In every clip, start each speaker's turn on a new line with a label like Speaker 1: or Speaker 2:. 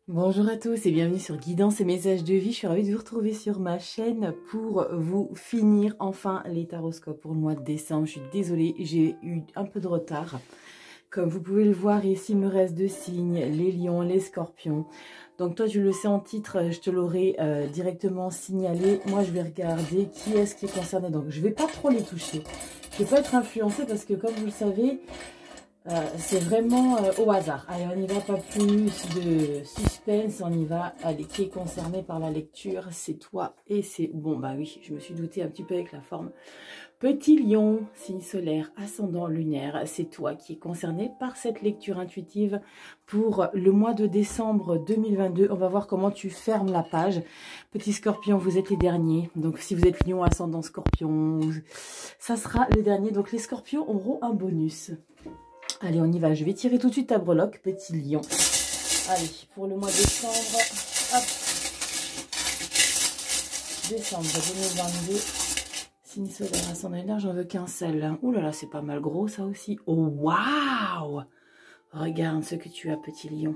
Speaker 1: Bonjour à tous et bienvenue sur Guidance et Messages de Vie. Je suis ravie de vous retrouver sur ma chaîne pour vous finir enfin les taroscopes pour le mois de décembre. Je suis désolée, j'ai eu un peu de retard. Comme vous pouvez le voir ici, il me reste deux signes, les lions, les scorpions. Donc toi tu le sais en titre, je te l'aurai directement signalé. Moi je vais regarder qui est-ce qui est concerné. Donc je ne vais pas trop les toucher. Je ne vais pas être influencée parce que comme vous le savez, c'est vraiment au hasard. Allez, on n'y va, pas plus de suspense, on y va. Allez, qui est concerné par la lecture? C'est toi et c'est... Bon, bah oui, je me suis doutée un petit peu avec la forme. Petit lion, signe solaire, ascendant lunaire, c'est toi qui es concerné par cette lecture intuitive pour le mois de décembre 2022. On va voir comment tu fermes la page. Petit scorpion, vous êtes les derniers. Donc, si vous êtes lion, ascendant scorpion, ça sera le dernier. Donc, les scorpions auront un bonus. Allez, on y va. Je vais tirer tout de suite ta breloque, petit lion. Allez, pour le mois de décembre. Hop. Décembre 2022. Signe solaire, ascendant lunaire, j'en veux qu'un seul. Ouh là là, c'est pas mal gros, ça aussi. Oh, waouh! Regarde ce que tu as, petit lion.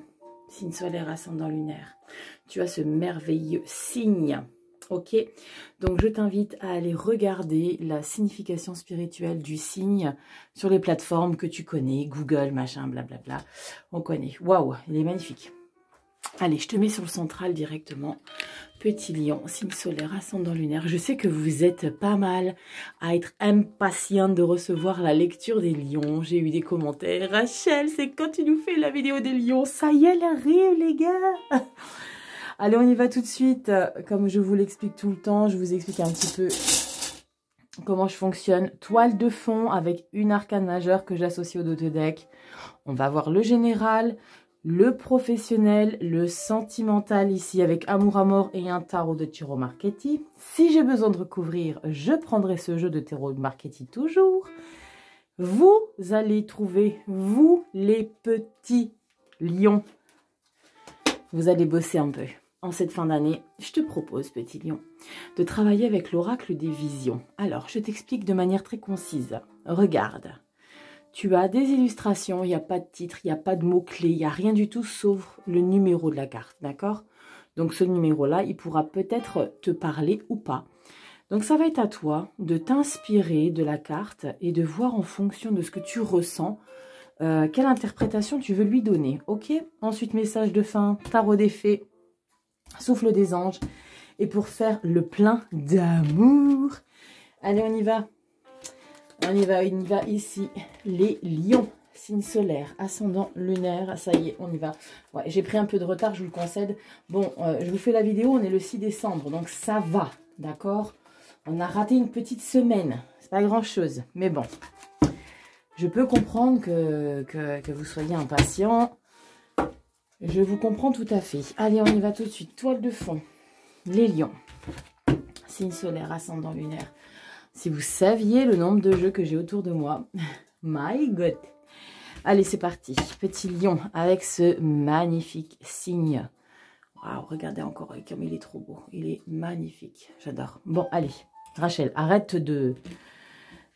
Speaker 1: Signe solaire, ascendant lunaire. Tu as ce merveilleux signe. Ok, donc je t'invite à aller regarder la signification spirituelle du signe sur les plateformes que tu connais, Google, machin, blablabla. On connaît. Waouh, il est magnifique. Allez, je te mets sur le central directement. Petit lion, signe solaire, ascendant lunaire. Je sais que vous êtes pas mal à être impatient de recevoir la lecture des lions. J'ai eu des commentaires. Rachel, c'est quand tu nous fais la vidéo des lions. Ça y est, elle arrive, les gars. Allez, on y va tout de suite. Comme je vous l'explique tout le temps, je vous explique un petit peu comment je fonctionne. Toile de fond avec une arcane majeure que j'associe au dos de deck. On va voir le général, le professionnel, le sentimental ici avec Amour à mort et un tarot de Tarot Marchetti. Si j'ai besoin de recouvrir, je prendrai ce jeu de Tarot Marchetti toujours. Vous allez trouver, vous les petits lions, vous allez bosser un peu. En cette fin d'année, je te propose, petit lion, de travailler avec l'oracle des visions. Alors, je t'explique de manière très concise. Regarde, tu as des illustrations, il n'y a pas de titre, il n'y a pas de mots-clés, il n'y a rien du tout sauf le numéro de la carte, d'accord? Donc, ce numéro-là, il pourra peut-être te parler ou pas. Donc, ça va être à toi de t'inspirer de la carte et de voir en fonction de ce que tu ressens, quelle interprétation tu veux lui donner, ok? Ensuite, message de fin, tarot des fées. Souffle des anges. Et pour faire le plein d'amour. Allez, on y va. On y va ici. Les lions. Signe solaire, ascendant lunaire. Ça y est, on y va. Ouais, j'ai pris un peu de retard, je vous le concède. Bon, je vous fais la vidéo, on est le 6 décembre. Donc ça va, d'accord? On a raté une petite semaine. C'est pas grand chose. Mais bon. Je peux comprendre que vous soyez impatient. Je vous comprends tout à fait. Allez, on y va tout de suite. Toile de fond. Les lions. Signe solaire, ascendant lunaire. Si vous saviez le nombre de jeux que j'ai autour de moi. My God. Allez, c'est parti. Petit lion avec ce magnifique signe. Waouh, regardez encore comme il est trop beau. Il est magnifique. J'adore. Bon, allez. Rachel, arrête de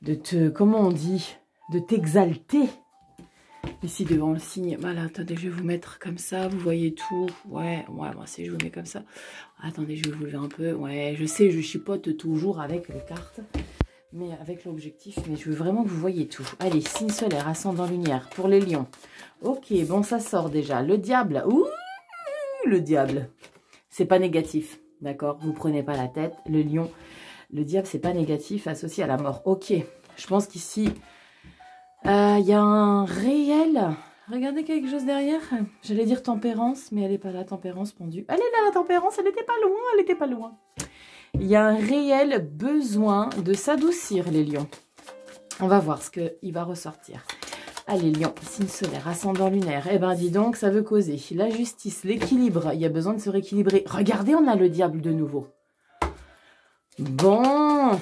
Speaker 1: te... Comment on dit? De t'exalter. Ici devant le signe, voilà, attendez, je vais vous mettre comme ça, vous voyez tout, ouais, moi si je vous mets comme ça, attendez, je vais vous lever un peu, ouais, je sais, je chipote toujours avec les cartes, mais avec l'objectif, mais je veux vraiment que vous voyez tout. Allez, signe solaire, ascendant lunaire, pour les lions, ok, bon, ça sort déjà, le diable, ouh, le diable, c'est pas négatif, d'accord, vous prenez pas la tête, le lion, le diable, c'est pas négatif, associé à la mort, ok, je pense qu'ici... Il y a un réel... Regardez quelque chose derrière. J'allais dire tempérance, mais elle n'est pas là, tempérance pendue. Elle est là, la tempérance, elle n'était pas loin, elle n'était pas loin. Il y a un réel besoin de s'adoucir, les lions. On va voir ce qu'il va ressortir. Allez, lion, signe solaire, ascendant lunaire. Eh ben, dis donc, ça veut causer. La justice, l'équilibre, il y a besoin de se rééquilibrer. Regardez, on a le diable de nouveau. Bon...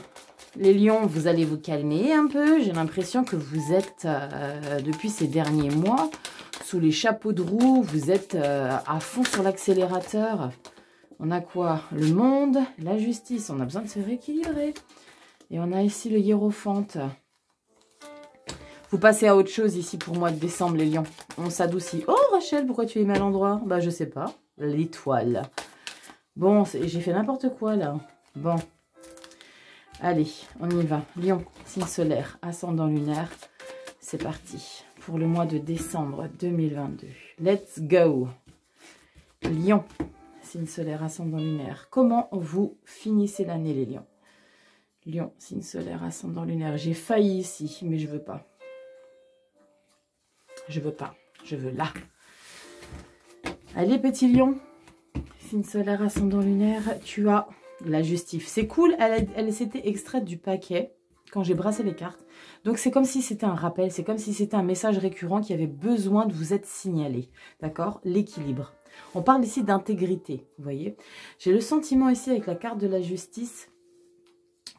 Speaker 1: Les lions, vous allez vous calmer un peu. J'ai l'impression que vous êtes, depuis ces derniers mois, sous les chapeaux de roue. Vous êtes à fond sur l'accélérateur. On a quoi? Le monde, la justice. On a besoin de se rééquilibrer. Et on a ici le hiérophante. Vous passez à autre chose ici pour mois de décembre, les lions. On s'adoucit. Oh, Rachel, pourquoi tu es mal endroit? Bah, je sais pas. l'étoile. Bon, j'ai fait n'importe quoi là. Bon. Allez, on y va. Lion, signe solaire, ascendant lunaire. C'est parti pour le mois de décembre 2022. Let's go. Lion, signe solaire, ascendant lunaire. Comment vous finissez l'année, les lions? Lion, signe solaire, ascendant lunaire. J'ai failli ici, mais je veux pas. Je veux pas. Je veux là. Allez, petit lion. Signe solaire, ascendant lunaire. Tu as la justice. C'est cool. Elle s'était extraite du paquet quand j'ai brassé les cartes. Donc, c'est comme si c'était un rappel. C'est comme si c'était un message récurrent qui avait besoin de vous être signalé. D'accord? L'équilibre. On parle ici d'intégrité. Vous voyez? J'ai le sentiment ici avec la carte de la justice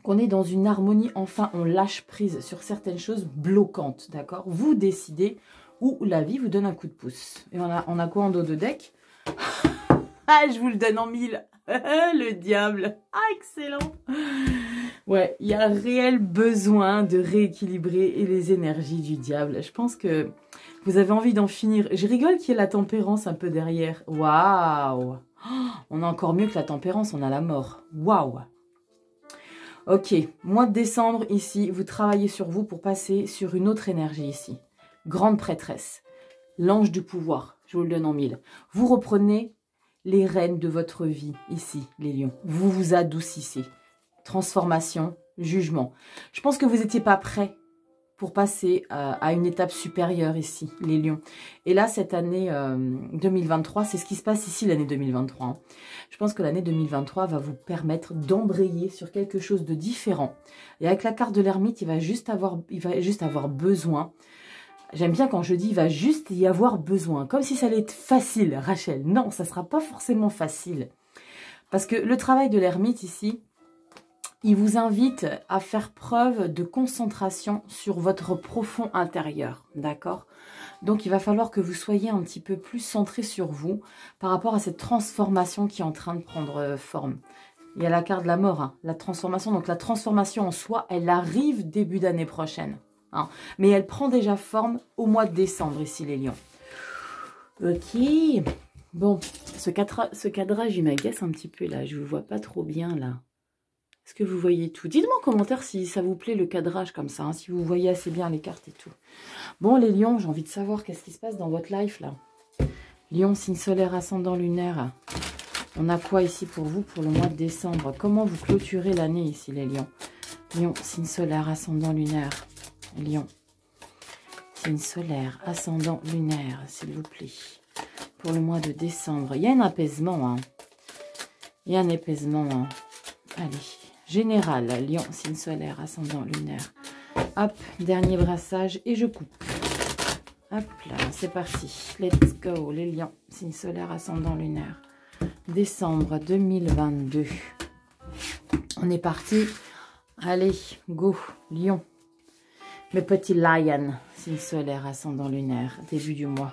Speaker 1: qu'on est dans une harmonie. Enfin, on lâche prise sur certaines choses bloquantes. D'accord? Vous décidez où la vie vous donne un coup de pouce. Et on a quoi en dos de deck? Ah, je vous le donne en 1000. Le diable. Ah, excellent. Ouais, il y a un réel besoin de rééquilibrer les énergies du diable. Je pense que vous avez envie d'en finir. Je rigole qu'il y ait la tempérance un peu derrière. Waouh. On a encore mieux que la tempérance, on a la mort. Waouh. Ok, mois de décembre ici, vous travaillez sur vous pour passer sur une autre énergie ici. Grande prêtresse, l'ange du pouvoir, je vous le donne en 1000. Vous reprenez les rênes de votre vie ici, les lions. Vous vous adoucissez. Transformation, jugement. Je pense que vous n'étiez pas prêts pour passer à une étape supérieure ici, les lions. Et là, cette année 2023, c'est ce qui se passe ici, l'année 2023. Hein. Je pense que l'année 2023 va vous permettre d'embrayer sur quelque chose de différent. Et avec la carte de l'ermite, il va juste avoir besoin. J'aime bien quand je dis il va juste y avoir besoin. Comme si ça allait être facile, Rachel. Non, ça ne sera pas forcément facile. Parce que le travail de l'ermite ici, il vous invite à faire preuve de concentration sur votre profond intérieur, d'accord? Donc, il va falloir que vous soyez un petit peu plus centré sur vous par rapport à cette transformation qui est en train de prendre forme. Il y a la carte de la mort, hein, la transformation. Donc, la transformation en soi, elle arrive début d'année prochaine. Hein, mais elle prend déjà forme au mois de décembre, ici, les lions. Ok. Bon, ce cadrage, il m'agace un petit peu, là. Je ne vous vois pas trop bien, là. Est-ce que vous voyez tout? Dites-moi en commentaire si ça vous plaît le cadrage comme ça, hein, si vous voyez assez bien les cartes et tout. Bon, les lions, j'ai envie de savoir qu'est-ce qui se passe dans votre life, là. Lion, signe solaire, ascendant lunaire. On a quoi ici pour vous pour le mois de décembre? Comment vous clôturez l'année ici, les lions? Lion, signe solaire, ascendant lunaire. Lion, signe solaire, ascendant lunaire, s'il vous plaît. Pour le mois de décembre. Il y a un apaisement, hein. Il y a un apaisement, hein. Allez. Général, lion, signe solaire, ascendant lunaire. Hop, dernier brassage et je coupe. Hop là, c'est parti. Let's go, les lions, signe solaire, ascendant lunaire. Décembre 2022. On est parti. Allez, go, lion. Mes petits lions, signe solaire, ascendant lunaire. Début du mois.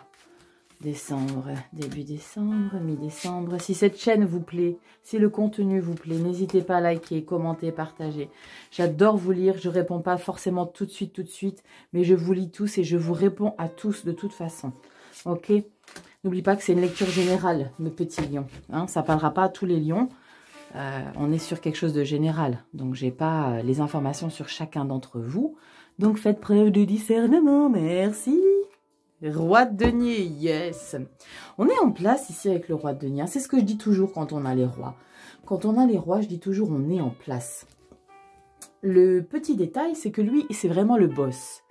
Speaker 1: Décembre, début décembre, mi-décembre. Si cette chaîne vous plaît, si le contenu vous plaît, n'hésitez pas à liker, commenter, partager. J'adore vous lire, je ne réponds pas forcément tout de suite, mais je vous lis tous et je vous réponds à tous de toute façon. Ok? N'oublie pas que c'est une lecture générale, mes petits lions. Hein, ça ne parlera pas à tous les lions. On est sur quelque chose de général. Donc, je n'ai pas les informations sur chacun d'entre vous. Donc, faites preuve de discernement. Merci. Roi de denier, yes. On est en place ici avec le roi de denier. C'est ce que je dis toujours quand on a les rois. Quand on a les rois, je dis toujours on est en place. Le petit détail, c'est que lui, c'est vraiment le boss.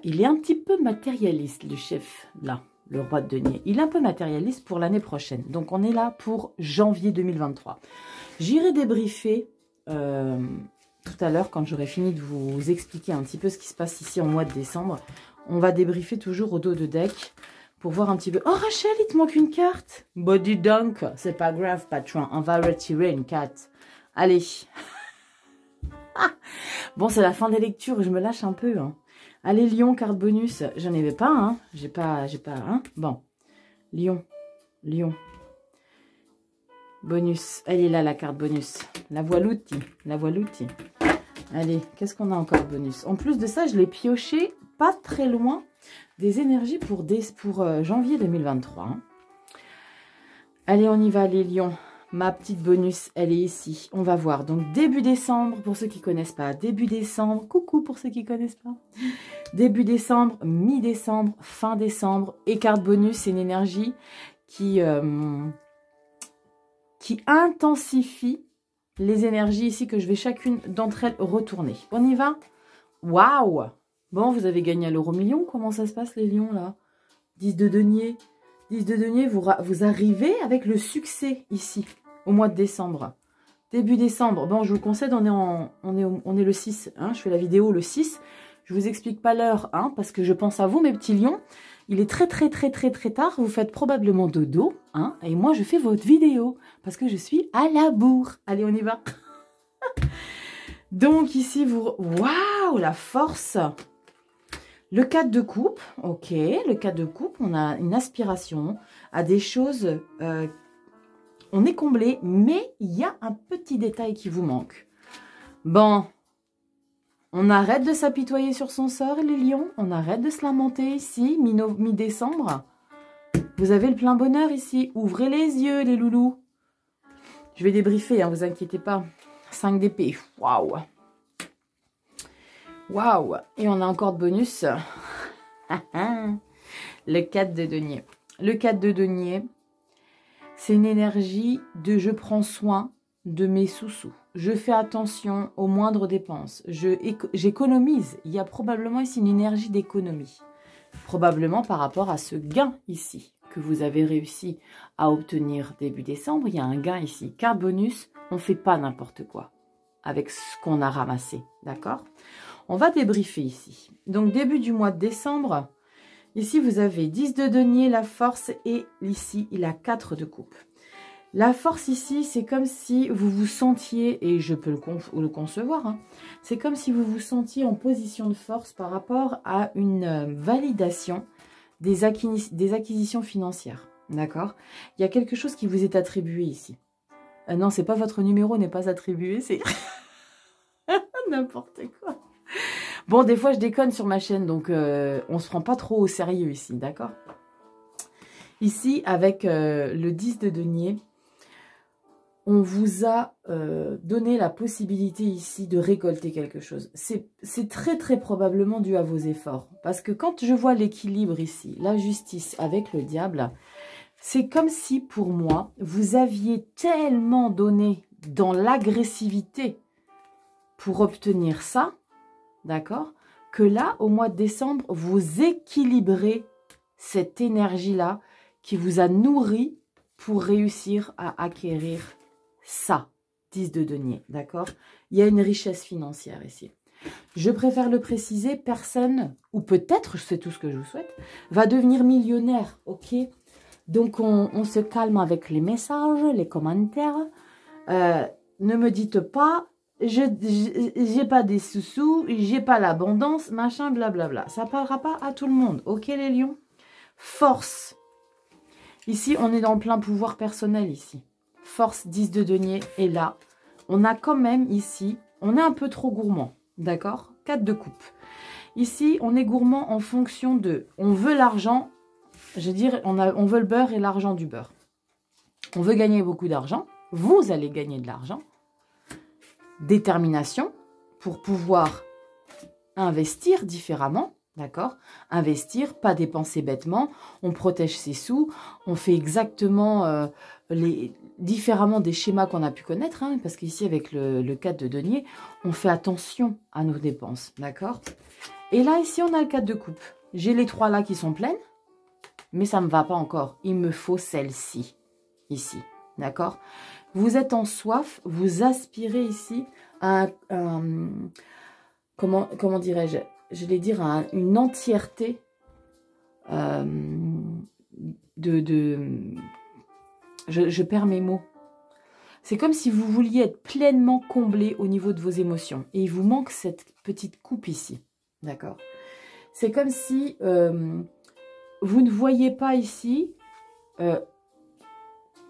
Speaker 1: Il est un petit peu matérialiste, le chef, là, le roi de denier. Il est un peu matérialiste pour l'année prochaine. Donc, on est là pour janvier 2023. J'irai débriefer tout à l'heure, quand j'aurai fini de vous expliquer un petit peu ce qui se passe ici en mois de décembre. On va débriefer toujours au dos de deck pour voir un petit peu. Oh Rachel, il te manque une carte. Bah dis donc, c'est pas grave patron, on va retirer une carte. Allez. Bon, c'est la fin des lectures, je me lâche un peu. Hein. Allez Lion, carte bonus. J'en avais pas, hein. J'ai pas, hein. Bon. Lion, Lion. Bonus. Elle est là la carte bonus. La voilouti, la voilouti. Allez, qu'est-ce qu'on a encore bonus? En plus de ça, je l'ai pioché pas très loin des énergies pour janvier 2023. Hein. Allez, on y va les lions. Ma petite bonus, elle est ici. On va voir. Donc, début décembre, pour ceux qui ne connaissent pas. Début décembre, coucou pour ceux qui ne connaissent pas. Début décembre, mi-décembre, fin décembre. Et carte bonus, c'est une énergie qui intensifie les énergies ici que je vais chacune d'entre elles retourner. On y va? Waouh! Bon, vous avez gagné à l'euro-million. Comment ça se passe les lions là? 10 de denier. 10 de denier, vous arrivez avec le succès ici, au mois de décembre. Début décembre, bon, je vous concède, on est le 6, hein, je fais la vidéo le 6. Je vous explique pas l'heure, hein, parce que je pense à vous, mes petits lions. Il est très tard, vous faites probablement dodo, hein, et moi, je fais votre vidéo, parce que je suis à la bourre. Allez, on y va. Donc, ici, waouh, la force. Le 4 de coupe, ok, le 4 de coupe, on a une aspiration à des choses, on est comblé, mais il y a un petit détail qui vous manque. Bon, on arrête de s'apitoyer sur son sort, les lions, on arrête de se lamenter ici, mi-décembre. Vous avez le plein bonheur ici, ouvrez les yeux, les loulous. Je vais débriefer, hein, vous inquiétez pas. 5 d'épée, waouh. Waouh! Et on a encore de bonus. Le 4 de denier. Le 4 de denier, c'est une énergie de je prends soin de mes sous-sous. Je fais attention aux moindres dépenses. J'économise. Il y a probablement ici une énergie d'économie. Probablement par rapport à ce gain ici que vous avez réussi à obtenir début décembre. Il y a un gain ici. Carte bonus, on ne fait pas n'importe quoi avec ce qu'on a ramassé. D'accord? On va débriefer ici. Donc, début du mois de décembre, ici, vous avez 10 de denier, la force, et ici, il a 4 de coupe. La force ici, c'est comme si vous vous sentiez, et je peux le concevoir, hein, c'est comme si vous vous sentiez en position de force par rapport à une validation des acquisitions financières. D'accord? Il y a quelque chose qui vous est attribué ici. Non, c'est pas votre numéro n'est pas attribué, c'est n'importe quoi. Bon, des fois, je déconne sur ma chaîne, donc on se prend pas trop au sérieux ici, d'accord? Ici, avec le 10 de denier, on vous a donné la possibilité ici de récolter quelque chose. C'est très probablement dû à vos efforts. Parce que quand je vois l'équilibre ici, la justice avec le diable, c'est comme si, pour moi, vous aviez tellement donné dans l'agressivité pour obtenir ça, d'accord? Que là, au mois de décembre, vous équilibrez cette énergie-là qui vous a nourri pour réussir à acquérir ça, 10 de denier, d'accord? Il y a une richesse financière ici. Je préfère le préciser, personne, ou peut-être, c'est tout ce que je vous souhaite, va devenir millionnaire, ok? Donc, on se calme avec les messages, les commentaires. Ne me dites pas... j'ai pas des sous-sous, j'ai pas l'abondance, machin, blablabla. Ça parlera pas à tout le monde. Ok, les lions? Force. Ici, on est dans le plein pouvoir personnel, ici. Force, 10 de denier. Et là, on a quand même, ici, on est un peu trop gourmand. D'accord? 4 de coupe. Ici, on est gourmand en fonction de... On veut l'argent, je veux dire, on veut le beurre et l'argent du beurre. On veut gagner beaucoup d'argent. Vous allez gagner de l'argent. Détermination pour pouvoir investir différemment, d'accord? Investir, pas dépenser bêtement, on protège ses sous, on fait exactement différemment des schémas qu'on a pu connaître, hein, parce qu'ici avec le 4 de denier, on fait attention à nos dépenses, d'accord? Et là, ici, on a le 4 de coupe. J'ai les 3 là qui sont pleines, mais ça ne me va pas encore. Il me faut celle-ci, ici, d'accord? Vous êtes en soif, vous aspirez ici à comment dirais-je? Je vais dire à une entièreté je perds mes mots. C'est comme si vous vouliez être pleinement comblé au niveau de vos émotions. Et il vous manque cette petite coupe ici, d'accord? C'est comme si vous ne voyez pas ici...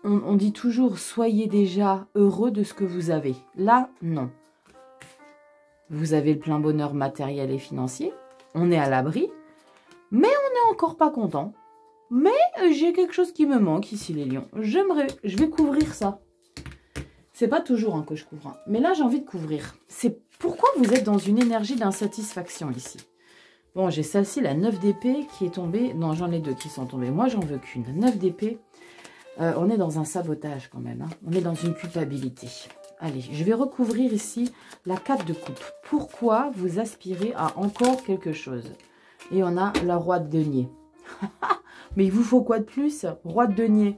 Speaker 1: On dit toujours, soyez déjà heureux de ce que vous avez. Là, non. Vous avez le plein bonheur matériel et financier. On est à l'abri. Mais on n'est encore pas content. Mais j'ai quelque chose qui me manque ici, les lions. Je vais couvrir ça. C'est pas toujours que je couvre. Hein. Mais là, j'ai envie de couvrir. C'est pourquoi vous êtes dans une énergie d'insatisfaction ici. Bon, j'ai celle-ci, la 9 d'épée, qui est tombée. Non, j'en ai deux qui sont tombées. Moi, j'en veux qu'une. 9 d'épée. On est dans un sabotage quand même. Hein. On est dans une culpabilité. Allez, je vais recouvrir ici la 4 de coupe. Pourquoi vous aspirez à encore quelque chose? Et on a la roi de denier. Mais il vous faut quoi de plus? Roi de denier.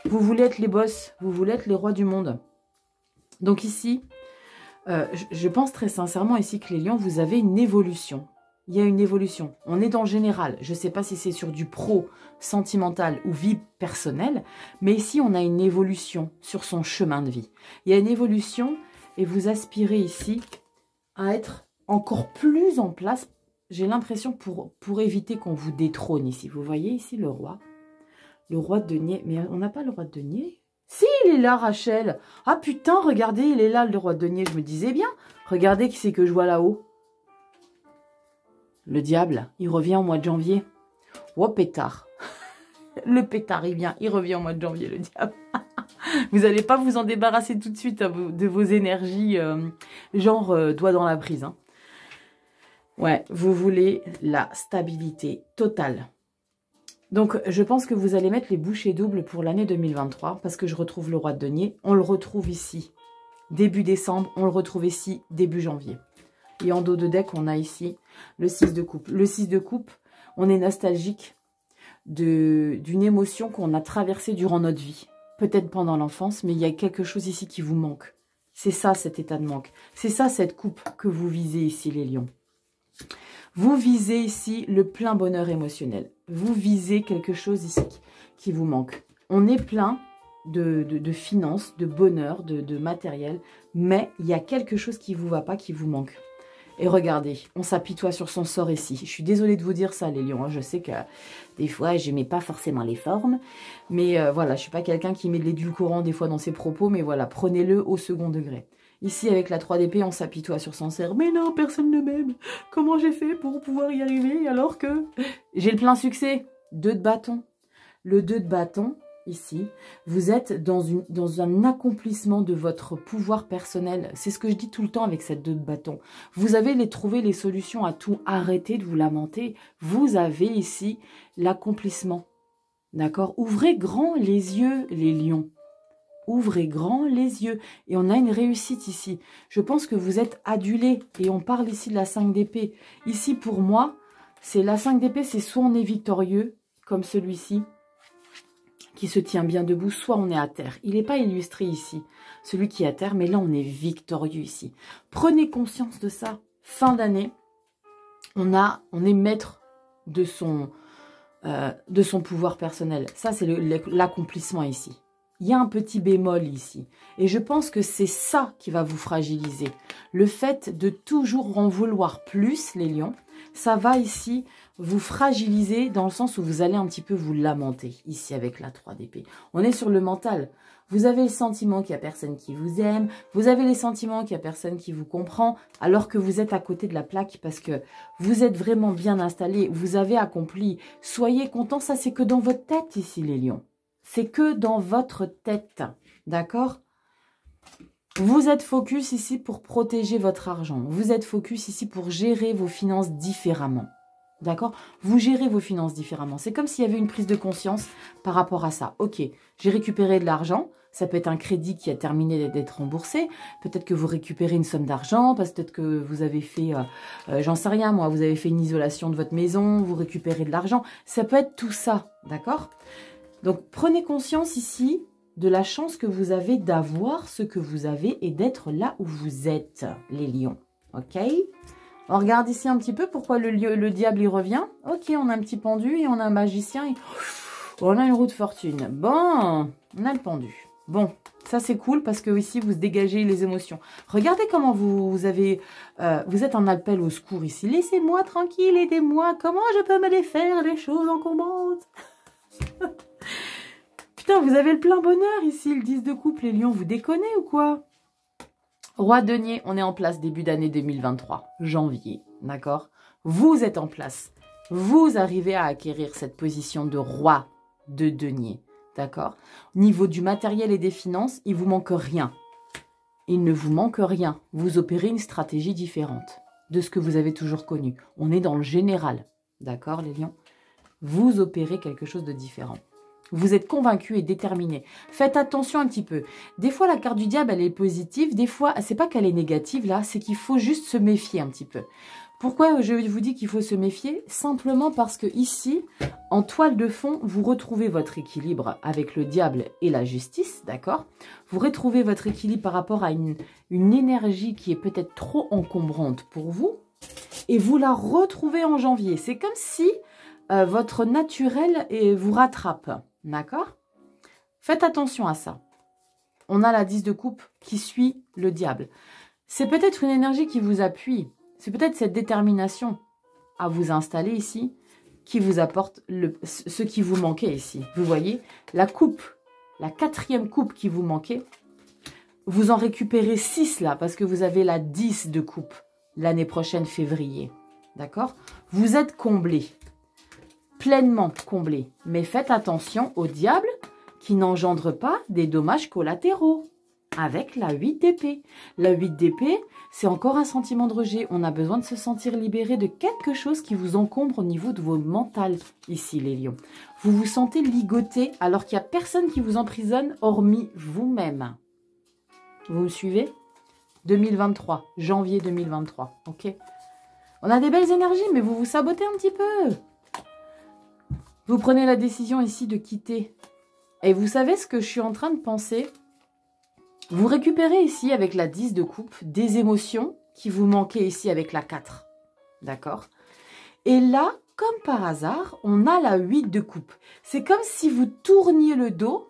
Speaker 1: Vous voulez être les boss. Vous voulez être les rois du monde. Donc ici, je pense très sincèrement ici que les lions, vous avez une évolution. Il y a une évolution. On est dans le général. Je ne sais pas si c'est sur du pro, sentimental ou vie personnelle. Mais ici, on a une évolution sur son chemin de vie. Il y a une évolution et vous aspirez ici à être encore plus en place. J'ai l'impression pour éviter qu'on vous détrône ici. Vous voyez ici le roi. Le roi de denier. Mais on n'a pas le roi de denier. Si, il est là, Rachel. Ah putain, regardez, il est là, le roi de denier. Je me disais bien. Regardez qui c'est que je vois là-haut. Le diable, il revient au mois de janvier. Oh, pétard. Le pétard, il vient. Il revient au mois de janvier, le diable. Vous n'allez pas vous en débarrasser tout de suite de vos énergies, genre doigt dans la prise. Hein. Ouais, vous voulez la stabilité totale. Donc, je pense que vous allez mettre les bouchées doubles pour l'année 2023 parce que je retrouve le roi de denier. On le retrouve ici début décembre. On le retrouve ici début janvier. Et en dos de deck, on a ici le 6 de coupe. Le 6 de coupe, on est nostalgique d'une émotion qu'on a traversée durant notre vie. Peut-être pendant l'enfance, mais il y a quelque chose ici qui vous manque. C'est ça, cet état de manque. C'est ça, cette coupe que vous visez ici, les lions. Vous visez ici le plein bonheur émotionnel. Vous visez quelque chose ici qui vous manque. On est plein de finances, de bonheur, de matériel, mais il y a quelque chose qui ne vous va pas, qui vous manque. Et regardez, on s'apitoie sur son sort ici. Je suis désolée de vous dire ça, les lions. Hein. Je sais que des fois, je n'aimais pas forcément les formes. Mais voilà, je ne suis pas quelqu'un qui met de l'édulcorant des fois dans ses propos. Mais voilà, prenez-le au second degré. Ici, avec la 3 d'épée, on s'apitoie sur son sort. Mais non, personne ne m'aime. Comment j'ai fait pour pouvoir y arriver alors que j'ai le plein succès? 2 de bâton. Le 2 de bâton, ici, vous êtes dans un accomplissement de votre pouvoir personnel. C'est ce que je dis tout le temps avec cette 2 de bâton. Vous avez trouvé les solutions à tout. Arrêtez de vous lamenter. Vous avez ici l'accomplissement. D'accord? Ouvrez grand les yeux, les lions. Ouvrez grand les yeux. Et on a une réussite ici. Je pense que vous êtes adulés. Et on parle ici de la 5 d'épée. Ici, pour moi, c'est la 5 d'épée, c'est soit on est victorieux, comme celui-ci, qui se tient bien debout, soit on est à terre. Il n'est pas illustré ici, celui qui est à terre, mais là, on est victorieux ici. Prenez conscience de ça. Fin d'année, on est maître de son pouvoir personnel. Ça, c'est l'accomplissement ici. Il y a un petit bémol ici. Et je pense que c'est ça qui va vous fragiliser. Le fait de toujours en vouloir plus, les lions, ça va ici vous fragiliser dans le sens où vous allez un petit peu vous lamenter, ici avec la 3 d'épée. On est sur le mental. Vous avez le sentiment qu'il n'y a personne qui vous aime, vous avez les sentiments qu'il n'y a personne qui vous comprend, alors que vous êtes à côté de la plaque parce que vous êtes vraiment bien installé, vous avez accompli. Soyez contents, ça c'est que dans votre tête ici, les lions. C'est que dans votre tête, d'accord? Vous êtes focus ici pour protéger votre argent. Vous êtes focus ici pour gérer vos finances différemment. D'accord? Vous gérez vos finances différemment. C'est comme s'il y avait une prise de conscience par rapport à ça. Ok, j'ai récupéré de l'argent. Ça peut être un crédit qui a terminé d'être remboursé. Peut-être que vous récupérez une somme d'argent. Peut-être que vous avez fait, j'en sais rien moi, vous avez fait une isolation de votre maison. Vous récupérez de l'argent. Ça peut être tout ça. D'accord? Donc, prenez conscience ici de la chance que vous avez d'avoir ce que vous avez et d'être là où vous êtes, les lions. Ok? On regarde ici un petit peu pourquoi le diable y revient. Ok, on a un petit pendu et on a un magicien. Et... on a une roue de fortune. Bon, on a le pendu. Bon, ça c'est cool parce que ici vous dégagez les émotions. Regardez comment vous êtes en appel au secours ici. Laissez-moi tranquille, aidez-moi. Comment je peux me défaire les choses encombrantes? Putain, vous avez le plein bonheur ici, le 10 de coupe, les lions, vous déconnez ou quoi? Roi denier, on est en place début d'année 2023, janvier, d'accord? Vous êtes en place. vous arrivez à acquérir cette position de roi de denier. D'accord? Au niveau du matériel et des finances, il ne vous manque rien. Il ne vous manque rien. Vous opérez une stratégie différente de ce que vous avez toujours connu. On est dans le général. D'accord, les lions? Vous opérez quelque chose de différent. Vous êtes convaincu et déterminé. Faites attention un petit peu. Des fois, la carte du diable, elle est positive. Des fois, c'est pas qu'elle est négative, là. C'est qu'il faut juste se méfier un petit peu. Pourquoi je vous dis qu'il faut se méfier? Simplement parce que ici, en toile de fond, vous retrouvez votre équilibre avec le diable et la justice, d'accord? Vous retrouvez votre équilibre par rapport à une énergie qui est peut-être trop encombrante pour vous. Et vous la retrouvez en janvier. C'est comme si votre naturel vous rattrape, d'accord? Faites attention à ça. On a la 10 de coupe qui suit le diable. C'est peut-être une énergie qui vous appuie. C'est peut-être cette détermination à vous installer ici qui vous apporte ce qui vous manquait ici. Vous voyez, la coupe, la 4e coupe qui vous manquait, vous en récupérez 6 là parce que vous avez la 10 de coupe l'année prochaine, février. D'accord? Vous êtes comblé, pleinement comblé. Mais faites attention au diable qui n'engendre pas des dommages collatéraux. Avec la 8 d'épée. La 8 d'épée, c'est encore un sentiment de rejet. On a besoin de se sentir libéré de quelque chose qui vous encombre au niveau de vos mental, ici, les lions. Vous vous sentez ligoté alors qu'il n'y a personne qui vous emprisonne, hormis vous-même. Vous me suivez? 2023, janvier 2023, ok? On a des belles énergies, mais vous vous sabotez un petit peu. Vous prenez la décision ici de quitter. Et vous savez ce que je suis en train de penser? Vous récupérez ici avec la 10 de coupe des émotions qui vous manquaient ici avec la 4. D'accord? Et là, comme par hasard, on a la 8 de coupe. C'est comme si vous tourniez le dos,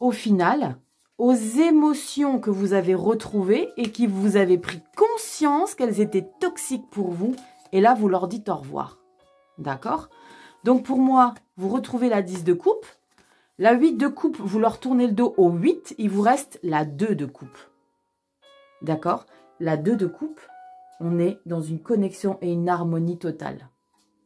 Speaker 1: au final, aux émotions que vous avez retrouvées et qui vous avez pris conscience qu'elles étaient toxiques pour vous. Et là, vous leur dites au revoir. D'accord? Donc pour moi, vous retrouvez la 10 de coupe. La 8 de coupe, vous leur tournez le dos au 8, il vous reste la 2 de coupe. D'accord? La 2 de coupe, on est dans une connexion et une harmonie totale.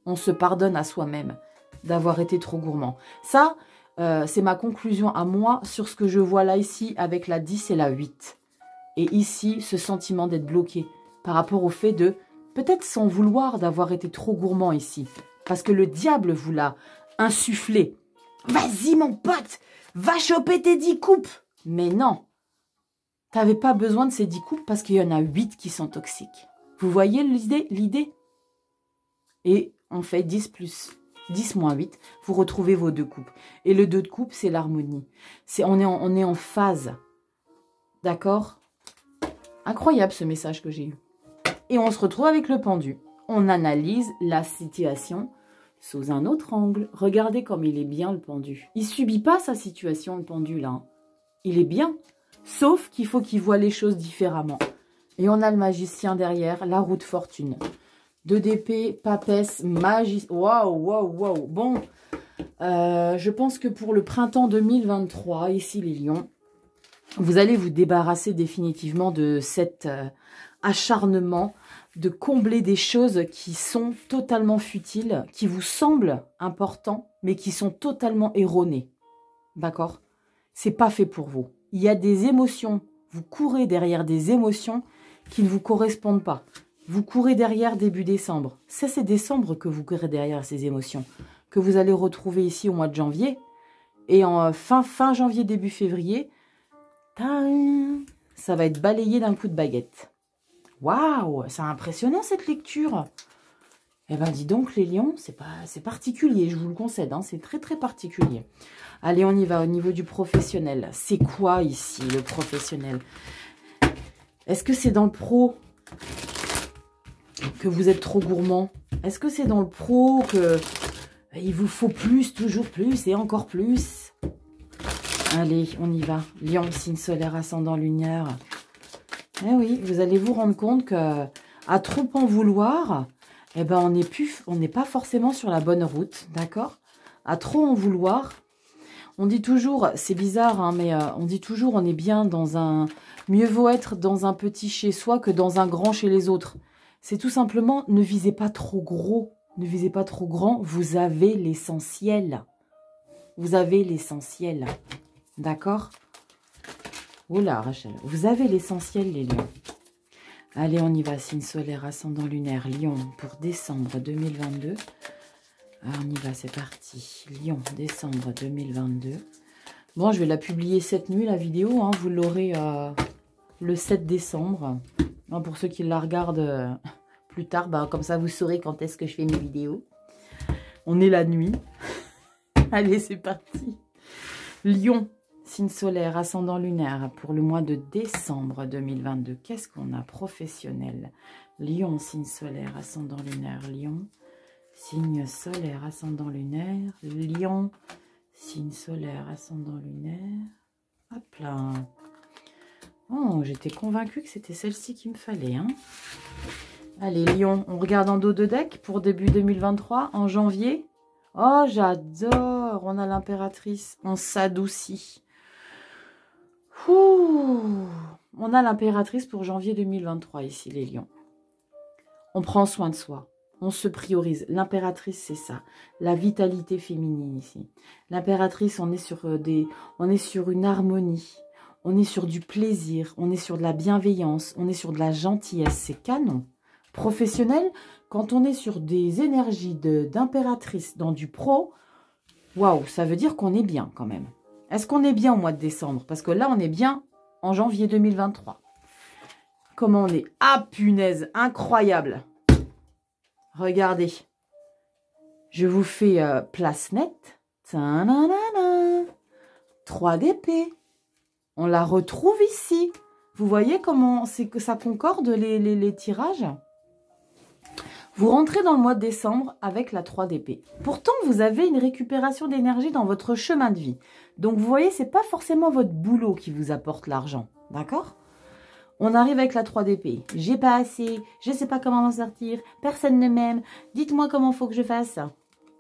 Speaker 1: On se pardonne à soi-même d'avoir été trop gourmand. Ça, c'est ma conclusion à moi sur ce que je vois là ici avec la 10 et la 8. Et ici, ce sentiment d'être bloqué par rapport au fait de, peut-être sans vouloir d'avoir été trop gourmand ici. Parce que le diable vous l'a insufflé. Vas-y mon pote, va choper tes 10 coupes. Mais non, tu n'avais pas besoin de ces 10 coupes parce qu'il y en a 8 qui sont toxiques. Vous voyez l'idée? Et on fait 10 plus 10 moins 8, vous retrouvez vos 2 coupes. Et le 2 de coupe, c'est l'harmonie. On est en phase. D'accord? Incroyable ce message que j'ai eu. Et on se retrouve avec le pendu. On analyse la situation sous un autre angle. Regardez comme il est bien, le pendu. Il subit pas sa situation, le pendu, là. Il est bien. Sauf qu'il faut qu'il voit les choses différemment. Et on a le magicien derrière, la roue de fortune. 2 d'épée, papesse, magie. Waouh, waouh, waouh. Bon, je pense que pour le printemps 2023, ici les lions, vous allez vous débarrasser définitivement de cet acharnement de combler des choses qui sont totalement futiles, qui vous semblent importants, mais qui sont totalement erronées. D'accord? C'est pas fait pour vous. Il y a des émotions. Vous courez derrière des émotions qui ne vous correspondent pas. Vous courez derrière début décembre. Ça, c'est décembre que vous courez derrière ces émotions, que vous allez retrouver ici au mois de janvier. Et en fin janvier, début février, ça va être balayé d'un coup de baguette. Waouh, c'est impressionnant cette lecture. Eh ben dis donc les lions, c'est particulier, je vous le concède, hein, c'est très très particulier. Allez, on y va au niveau du professionnel. C'est quoi ici le professionnel? Est-ce que c'est dans le pro que vous êtes trop gourmand? Est-ce que c'est dans le pro que il vous faut plus, toujours plus et encore plus? Allez, on y va. Lion, signe solaire, ascendant lunaire. Eh oui, vous allez vous rendre compte que à trop en vouloir, eh ben on n'est pas forcément sur la bonne route, d'accord? À trop en vouloir, on dit toujours, c'est bizarre, hein, mais on dit toujours on est bien dans un... Mieux vaut être dans un petit chez soi que dans un grand chez les autres. C'est tout simplement, ne visez pas trop gros Ne visez pas trop grand. Vous avez l'essentiel. Vous avez l'essentiel. D'accord? Oula, Rachel. Vous avez l'essentiel, les lions. Allez, on y va. Signe solaire, ascendant lunaire, lion, pour décembre 2022. Alors, on y va, c'est parti. Lion, décembre 2022. Bon, je vais la publier cette nuit, la vidéo. Hein. Vous l'aurez le 7 décembre. Hein, pour ceux qui la regardent plus tard, bah, comme ça, vous saurez quand est-ce que je fais mes vidéos. On est la nuit. Allez, c'est parti. Lion, signe solaire, ascendant lunaire, pour le mois de décembre 2022. Qu'est-ce qu'on a? Professionnel. Lion, signe solaire, ascendant lunaire, lion. Signe solaire, ascendant lunaire, lion. Signe solaire, ascendant lunaire. Hop là. Oh, j'étais convaincue que c'était celle-ci qu'il me fallait. Hein. Allez, lion, on regarde en dos de deck pour début 2023, en janvier. Oh, j'adore. On a l'impératrice. On s'adoucit. On a l'impératrice pour janvier 2023 ici, les lions. On prend soin de soi. On se priorise. L'impératrice, c'est ça. La vitalité féminine ici. L'impératrice, on est sur une harmonie. On est sur du plaisir. On est sur de la bienveillance. On est sur de la gentillesse. C'est canon. Professionnel, quand on est sur des énergies d'impératrice dans du pro, waouh, ça veut dire qu'on est bien quand même. Est-ce qu'on est bien au mois de décembre? Parce que là, on est bien en janvier 2023. Comment on est? Ah, punaise, incroyable. Regardez. Je vous fais place nette. 3 d'épée. On la retrouve ici. Vous voyez comment c'est que ça concorde les tirages? Vous rentrez dans le mois de décembre avec la 3 d'épée. Pourtant, vous avez une récupération d'énergie dans votre chemin de vie. Donc, vous voyez, ce n'est pas forcément votre boulot qui vous apporte l'argent. D'accord? On arrive avec la 3 d'épée. J'ai pas assez, je ne sais pas comment m'en sortir, personne ne m'aime. Dites-moi comment il faut que je fasse.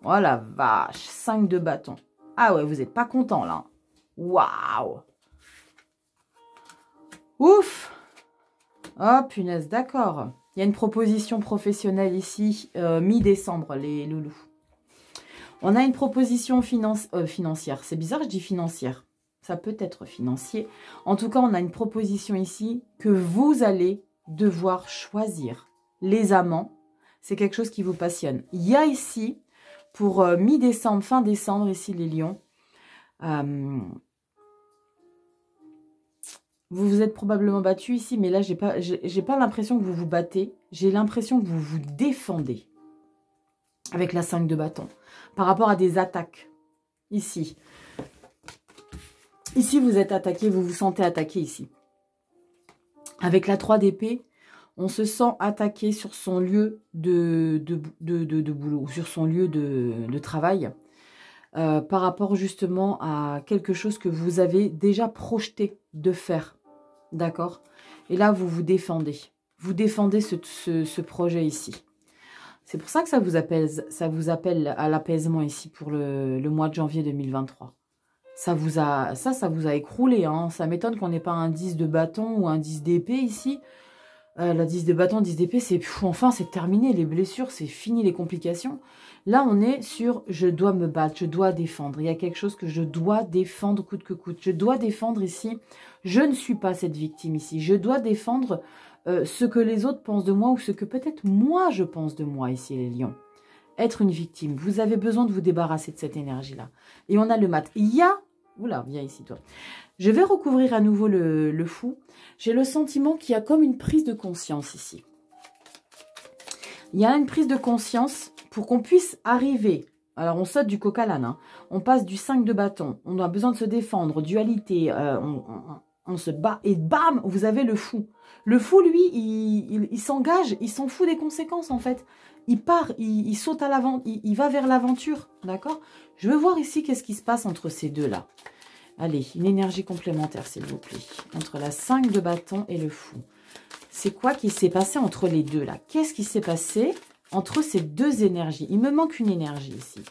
Speaker 1: Oh la vache, 5 de bâton. Ah ouais, vous n'êtes pas content là. Waouh! Ouf! Oh punaise, d'accord. Il y a une proposition professionnelle ici, mi-décembre, les loulous. On a une proposition financière. C'est bizarre, je dis financière. Ça peut être financier. En tout cas, on a une proposition ici que vous allez devoir choisir. Les amants, c'est quelque chose qui vous passionne. Il y a ici, pour mi-décembre, fin décembre, ici les lions, vous vous êtes probablement battu ici, mais là, j'ai pas l'impression que vous vous battez. J'ai l'impression que vous vous défendez avec la 5 de bâton par rapport à des attaques. Ici. Ici, vous êtes attaqué, vous vous sentez attaqué ici. Avec la 3 d'épée, on se sent attaqué sur son lieu de boulot, sur son lieu de travail, par rapport justement à quelque chose que vous avez déjà projeté de faire. D'accord? Et là, vous vous défendez. Vous défendez ce projet ici. C'est pour ça que ça vous appelle à l'apaisement ici pour le mois de janvier 2023. Ça vous a écroulé. Hein. Ça m'étonne qu'on n'ait pas un 10 de bâton ou un 10 d'épée ici. La 10 de bâton, 10 d'épée, c'est enfin, c'est terminé. Les blessures, c'est fini, les complications. Là, on est sur je dois me battre, je dois défendre. Il y a quelque chose que je dois défendre coûte que coûte. Je dois défendre ici. Je ne suis pas cette victime ici. Je dois défendre ce que les autres pensent de moi ou ce que peut-être moi je pense de moi ici, les lions. Être une victime. Vous avez besoin de vous débarrasser de cette énergie-là. Et on a le mat. Il y a... Oula, viens ici, toi. Je vais recouvrir à nouveau le fou. J'ai le sentiment qu'il y a comme une prise de conscience ici. Il y a une prise de conscience pour qu'on puisse arriver. Alors, on saute du coq à l'âne. Hein. On passe du 5 de bâton. On a besoin de se défendre. Dualité. On se bat. Et bam, vous avez le fou. Le fou, lui, il s'engage. Il s'en fout des conséquences, en fait. Il part. Il saute à l'avant. Il va vers l'aventure. D'accord? Je veux voir ici qu'est-ce qui se passe entre ces deux-là. Allez, une énergie complémentaire, s'il vous plaît. Entre la 5 de bâton et le fou. C'est quoi qui s'est passé entre les deux, là? Qu'est-ce qui s'est passé entre ces deux énergies? Il me manque une énergie ici.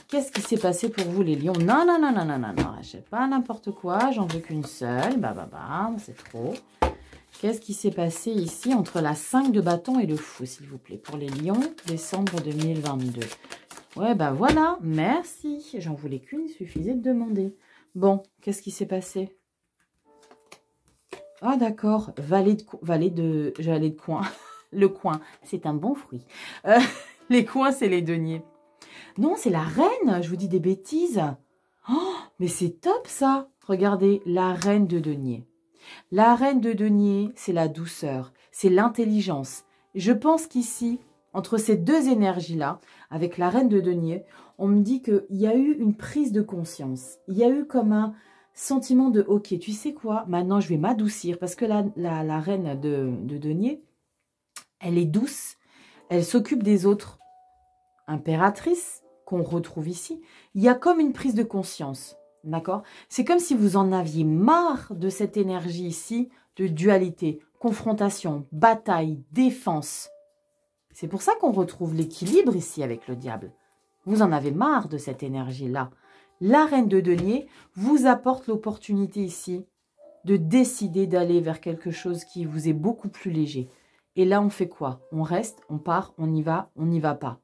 Speaker 1: Qu'est-ce qui s'est passé pour vous, les lions? Non, non, non, non, non, non, non. Je sais pas n'importe quoi. J'en veux qu'une seule. Bah, c'est trop. Qu'est-ce qui s'est passé ici entre la 5 de bâton et le fou, s'il vous plaît, pour les lions, décembre 2022. Ouais, ben voilà, merci. J'en voulais qu'une, il suffisait de demander. Bon, qu'est-ce qui s'est passé? Ah d'accord, valet de coin. Le coin, c'est un bon fruit. Les coins, c'est les deniers. Non, c'est la reine, je vous dis des bêtises. Oh, mais c'est top ça. Regardez, la reine de denier. La reine de denier, c'est la douceur, c'est l'intelligence. Je pense qu'ici, entre ces deux énergies-là, avec la reine de denier, on me dit qu'il y a eu une prise de conscience. Il y a eu comme un sentiment de « Ok, tu sais quoi, maintenant je vais m'adoucir. » Parce que la reine de denier, elle est douce, elle s'occupe des autres. Impératrice, qu'on retrouve ici, il y a comme une prise de conscience. D'accord? C'est comme si vous en aviez marre de cette énergie ici, de dualité, confrontation, bataille, défense. C'est pour ça qu'on retrouve l'équilibre ici avec le diable. Vous en avez marre de cette énergie-là. La reine de denier vous apporte l'opportunité ici de décider d'aller vers quelque chose qui vous est beaucoup plus léger. Et là, on fait quoi? On reste, on part, on n'y va pas.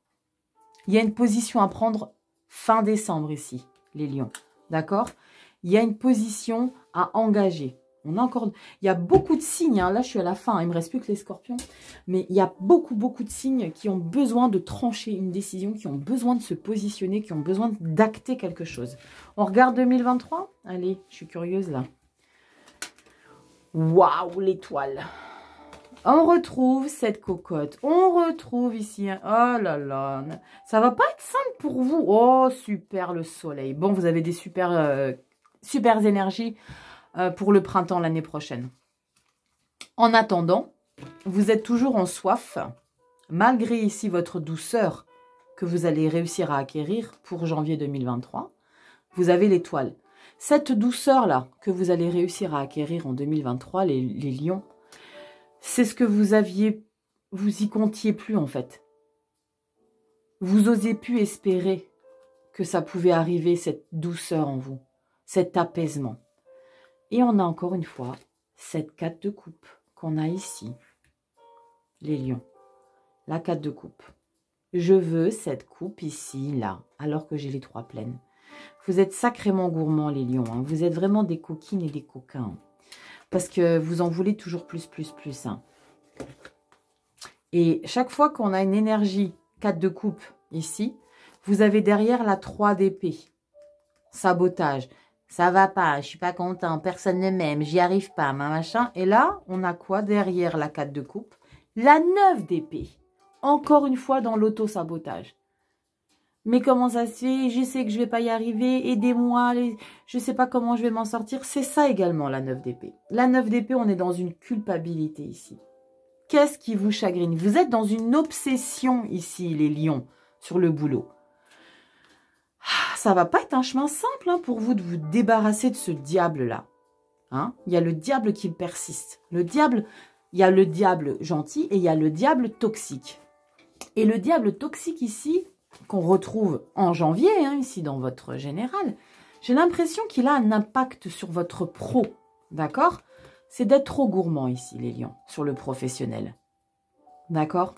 Speaker 1: Il y a une position à prendre fin décembre ici, les lions. D'accord? Il y a une position à engager. Il y a beaucoup de signes. Hein. Là, je suis à la fin. Il ne me reste plus que les scorpions. Mais il y a beaucoup de signes qui ont besoin de trancher une décision, qui ont besoin de se positionner, qui ont besoin d'acter quelque chose. On regarde 2023? Allez, je suis curieuse là. Waouh, l'étoile! On retrouve cette cocotte. On retrouve ici. Oh là là. Ça va pas être simple pour vous. Oh, super le soleil. Bon, vous avez des super énergies pour le printemps l'année prochaine. En attendant, vous êtes toujours en soif. Malgré ici votre douceur que vous allez réussir à acquérir pour janvier 2023. Vous avez l'étoile. Cette douceur-là que vous allez réussir à acquérir en 2023, les lions, c'est ce que vous y comptiez plus en fait. Vous osez plus espérer que ça pouvait arriver, cette douceur en vous, cet apaisement. Et on a encore une fois cette 4 de coupe qu'on a ici, les lions. La 4 de coupe. Je veux cette coupe ici, là, alors que j'ai les 3 pleines. Vous êtes sacrément gourmands les lions, hein. Vous êtes vraiment des coquines et des coquins. Parce que vous en voulez toujours plus. Hein. Et chaque fois qu'on a une énergie 4 de coupe ici, vous avez derrière la 3 d'épée. Sabotage. Ça va pas, je suis pas content, personne ne m'aime, j'y arrive pas, machin. Et là, on a quoi derrière la 4 de coupe? La 9 d'épée. Encore une fois dans l'auto-sabotage. Mais comment ça se fait? Je sais que je vais pas y arriver. Aidez-moi. Je sais pas comment je vais m'en sortir. C'est ça également, la 9 d'épée. La 9 d'épée, on est dans une culpabilité ici. Qu'est-ce qui vous chagrine? Vous êtes dans une obsession ici, les lions, sur le boulot. Ça va pas être un chemin simple hein, pour vous de vous débarrasser de ce diable-là. Hein? Il y a le diable qui persiste. Le diable, il y a le diable gentil et il y a le diable toxique. Et le diable toxique ici, qu'on retrouve en janvier, hein, ici dans votre général, j'ai l'impression qu'il a un impact sur votre pro, d'accord? C'est d'être trop gourmand ici, les lions, sur le professionnel, d'accord?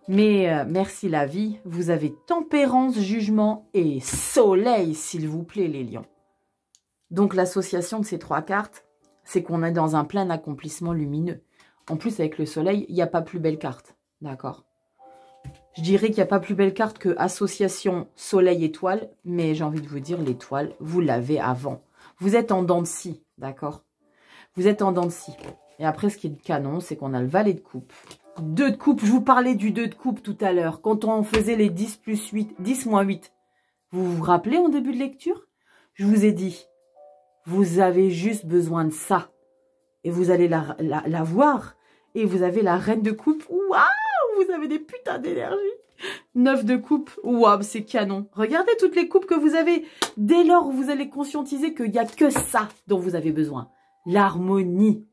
Speaker 1: Mais merci la vie, vous avez tempérance, jugement et soleil, s'il vous plaît, les lions. Donc l'association de ces 3 cartes, c'est qu'on est dans un plein accomplissement lumineux. En plus, avec le soleil, il n'y a pas plus belle carte, d'accord? Je dirais qu'il n'y a pas plus belle carte que association soleil-étoile, mais j'ai envie de vous dire, l'étoile, vous l'avez avant. Vous êtes en dents de scie, d'accord? Vous êtes en dents de scie. Et après, ce qui est canon, c'est qu'on a le valet de coupe. 2 de coupe, je vous parlais du 2 de coupe tout à l'heure, quand on faisait les 10 plus 8, 10 moins 8. Vous vous rappelez en début de lecture? Je vous ai dit, vous avez juste besoin de ça. Et vous allez la voir. Et vous avez la reine de coupe. Waouh! Vous avez des putains d'énergie. 9 de coupe. Waouh, c'est canon. Regardez toutes les coupes que vous avez. Dès lors où vous allez conscientiser qu'il n'y a que ça dont vous avez besoin. L'harmonie.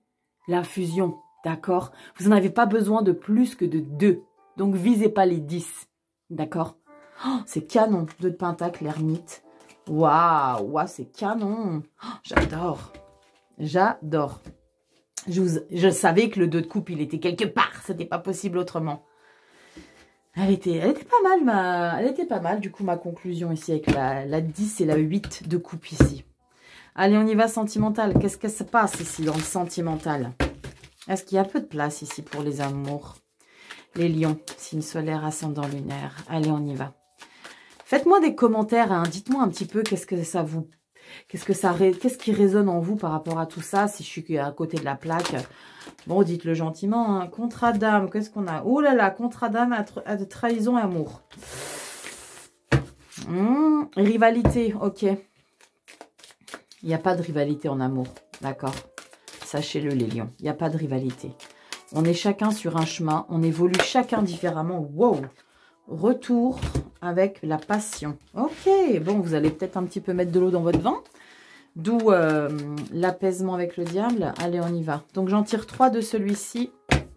Speaker 1: La fusion. D'accord? Vous n'en avez pas besoin de plus que de 2. Donc, visez pas les 10. D'accord? Oh, c'est canon. 2 de pentacle, l'ermite. Waouh, c'est canon. Oh, j'adore. J'adore. Je savais que le 2 de coupe, il était quelque part. C'était pas possible autrement. Elle était pas mal, du coup, ma conclusion ici avec la 10 et la 8 de coupe ici. Allez, on y va, sentimental. Qu'est-ce que ça passe ici dans le sentimental? Est-ce qu'il y a peu de place ici pour les amours? Les lions, signe solaire, ascendant lunaire. Allez, on y va. Faites-moi des commentaires, hein. Dites-moi un petit peu qu'est-ce qui résonne en vous par rapport à tout ça, si je suis à côté de la plaque. Bon, dites-le gentiment, hein. Contrat d'âme, qu'est-ce qu'on a? Oh là là, contrat d'âme de trahison et amour. Rivalité, ok. Il n'y a pas de rivalité en amour, d'accord? Sachez-le, les lions, il n'y a pas de rivalité. On est chacun sur un chemin, on évolue chacun différemment. Wow! Retour avec la passion. Ok, bon, vous allez peut-être un petit peu mettre de l'eau dans votre vin. D'où l'apaisement avec le diable. Allez, on y va. Donc, j'en tire 3 de celui-ci.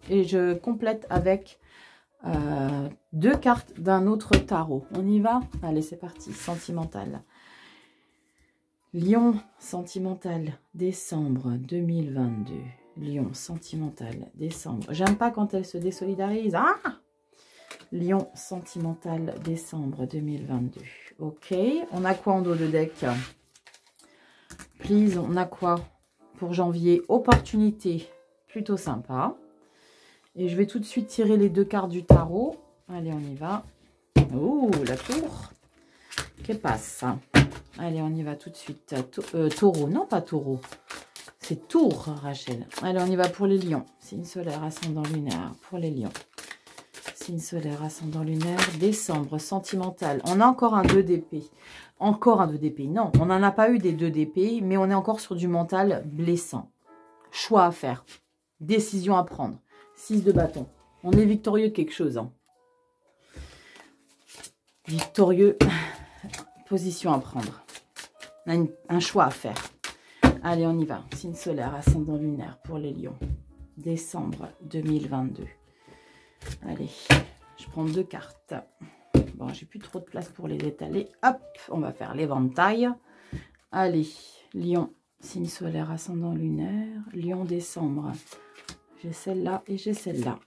Speaker 1: Et je complète avec 2 cartes d'un autre tarot. On y va? Allez, c'est parti. Sentimental. Lion sentimental, décembre 2022. Lion sentimental, décembre. J'aime pas quand elle se désolidarise. Ah! Lion sentimental, décembre 2022. Ok. On a quoi en dos de deck? Please, on a quoi pour janvier? Opportunité, plutôt sympa. Et je vais tout de suite tirer les 2 cartes du tarot. Allez, on y va. Oh, la tour. Que passe? Allez, on y va tout de suite. Taureau, non pas taureau. C'est tour, Rachel. Allez, on y va pour les lions. Signe solaire, ascendant lunaire pour les lions. Signe solaire, ascendant lunaire, décembre, sentimental. On a encore un 2 d'épée. Encore un 2 d'épée. Non, on n'en a pas eu des 2 d'épée, mais on est encore sur du mental blessant. Choix à faire. Décision à prendre. 6 de bâton. On est victorieux de quelque chose. Hein. Victorieux. Position à prendre. On a un choix à faire. Allez, on y va. Signe solaire, ascendant lunaire pour les lions. Décembre 2022. Allez, je prends 2 cartes. Bon, j'ai plus trop de place pour les étaler. Hop, on va faire l'éventail. Allez, lion, signe solaire, ascendant lunaire. Lion, décembre. J'ai celle-là et j'ai celle-là.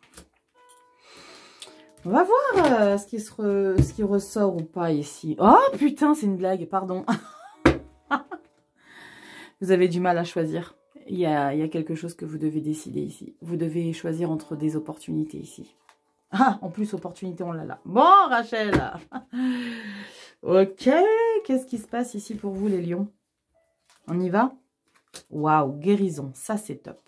Speaker 1: On va voir ce qui ressort ou pas ici. Oh, putain, c'est une blague, pardon. Vous avez du mal à choisir. Il y a quelque chose que vous devez décider ici. Vous devez choisir entre des opportunités ici. Ah, en plus, opportunité, on l'a là. Bon, Rachel. Ok, qu'est-ce qui se passe ici pour vous, les lions? On y va? Waouh, guérison, ça c'est top.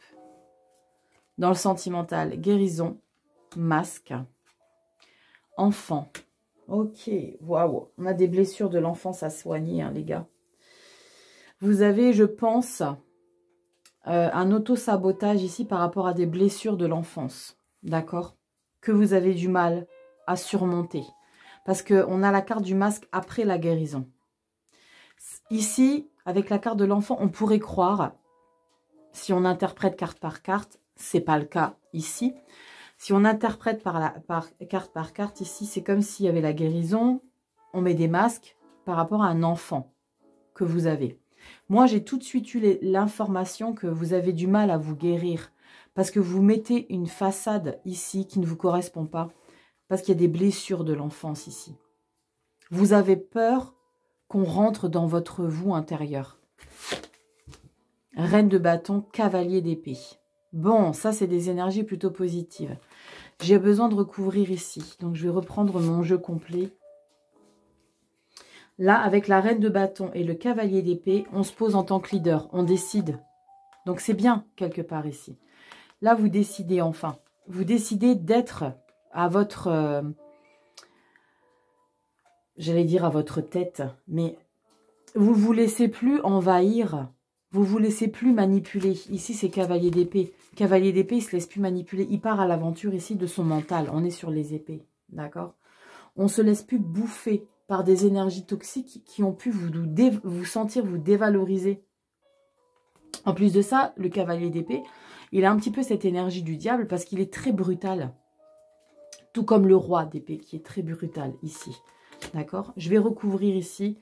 Speaker 1: Dans le sentimental, guérison, masque, enfant. Ok, waouh, on a des blessures de l'enfance à soigner, hein, les gars. Vous avez, je pense, un auto-sabotage ici par rapport à des blessures de l'enfance. D'accord? Que vous avez du mal à surmonter. Parce qu'on a la carte du masque après la guérison. Ici, avec la carte de l'enfant, on pourrait croire, si on interprète carte par carte, c'est pas le cas ici. Si on interprète carte par carte ici, c'est comme s'il y avait la guérison, on met des masques par rapport à un enfant que vous avez. Moi, j'ai tout de suite eu l'information que vous avez du mal à vous guérir parce que vous mettez une façade ici qui ne vous correspond pas parce qu'il y a des blessures de l'enfance ici. Vous avez peur qu'on rentre dans votre vous intérieur. Reine de bâton, cavalier d'épée. Bon, ça, c'est des énergies plutôt positives. J'ai besoin de recouvrir ici. Donc, je vais reprendre mon jeu complet. Là, avec la reine de bâton et le cavalier d'épée, on se pose en tant que leader. On décide. Donc, c'est bien, quelque part, ici. Là, vous décidez enfin. Vous décidez d'être à votre... j'allais dire à votre tête. Mais vous ne vous laissez plus envahir. Vous ne vous laissez plus manipuler. Ici, c'est cavalier d'épée. Cavalier d'épée, il ne se laisse plus manipuler. Il part à l'aventure ici de son mental. On est sur les épées. D'accord? On ne se laisse plus bouffer par des énergies toxiques qui ont pu vous sentir vous dévaloriser. En plus de ça, le cavalier d'épée, il a un petit peu cette énergie du diable parce qu'il est très brutal. Tout comme le roi d'épée qui est très brutal ici. D'accord? Je vais recouvrir ici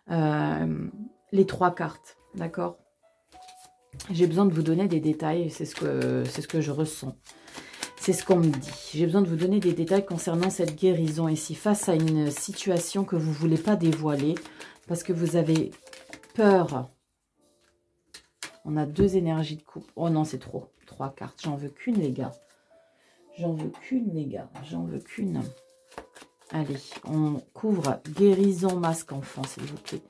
Speaker 1: les 3 cartes. D'accord? J'ai besoin de vous donner des détails, c'est ce que je ressens. C'est ce qu'on me dit. J'ai besoin de vous donner des détails concernant cette guérison ici, face à une situation que vous ne voulez pas dévoiler, parce que vous avez peur. On a 2 énergies de couple. Oh non, c'est trop. 3 cartes. J'en veux qu'une, les gars. J'en veux qu'une, les gars. J'en veux qu'une. Allez, on couvre guérison masque enfant, s'il vous plaît.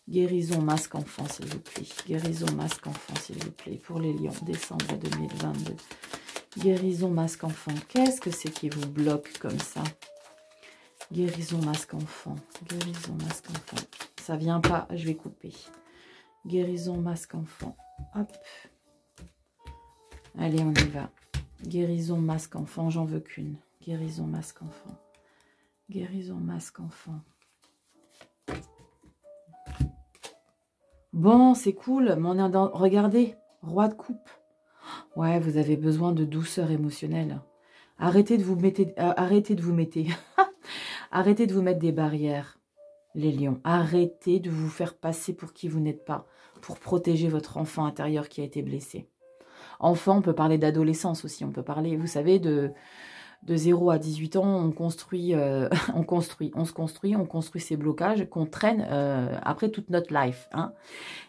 Speaker 1: Guérison masque enfant, s'il vous plaît. Guérison masque enfant, s'il vous plaît. Pour les lions, décembre 2022. Guérison masque enfant. Qu'est-ce que c'est qui vous bloque comme ça? Guérison masque enfant. Guérison masque enfant. Ça vient pas, je vais couper. Guérison masque enfant. Hop. Allez, on y va. Guérison masque enfant, j'en veux qu'une. Guérison masque enfant. Guérison masque enfant. Bon, c'est cool. Mais on est dans... Regardez, roi de coupe. Ouais, vous avez besoin de douceur émotionnelle. Arrêtez de vous mettre... arrêtez de vous mettre... arrêtez de vous mettre des barrières, les lions. Arrêtez de vous faire passer pour qui vous n'êtes pas, pour protéger votre enfant intérieur qui a été blessé. Enfant, on peut parler d'adolescence aussi. On peut parler, vous savez, de 0 à 18 ans, on construit, on se construit ces blocages qu'on traîne après toute notre life. Hein.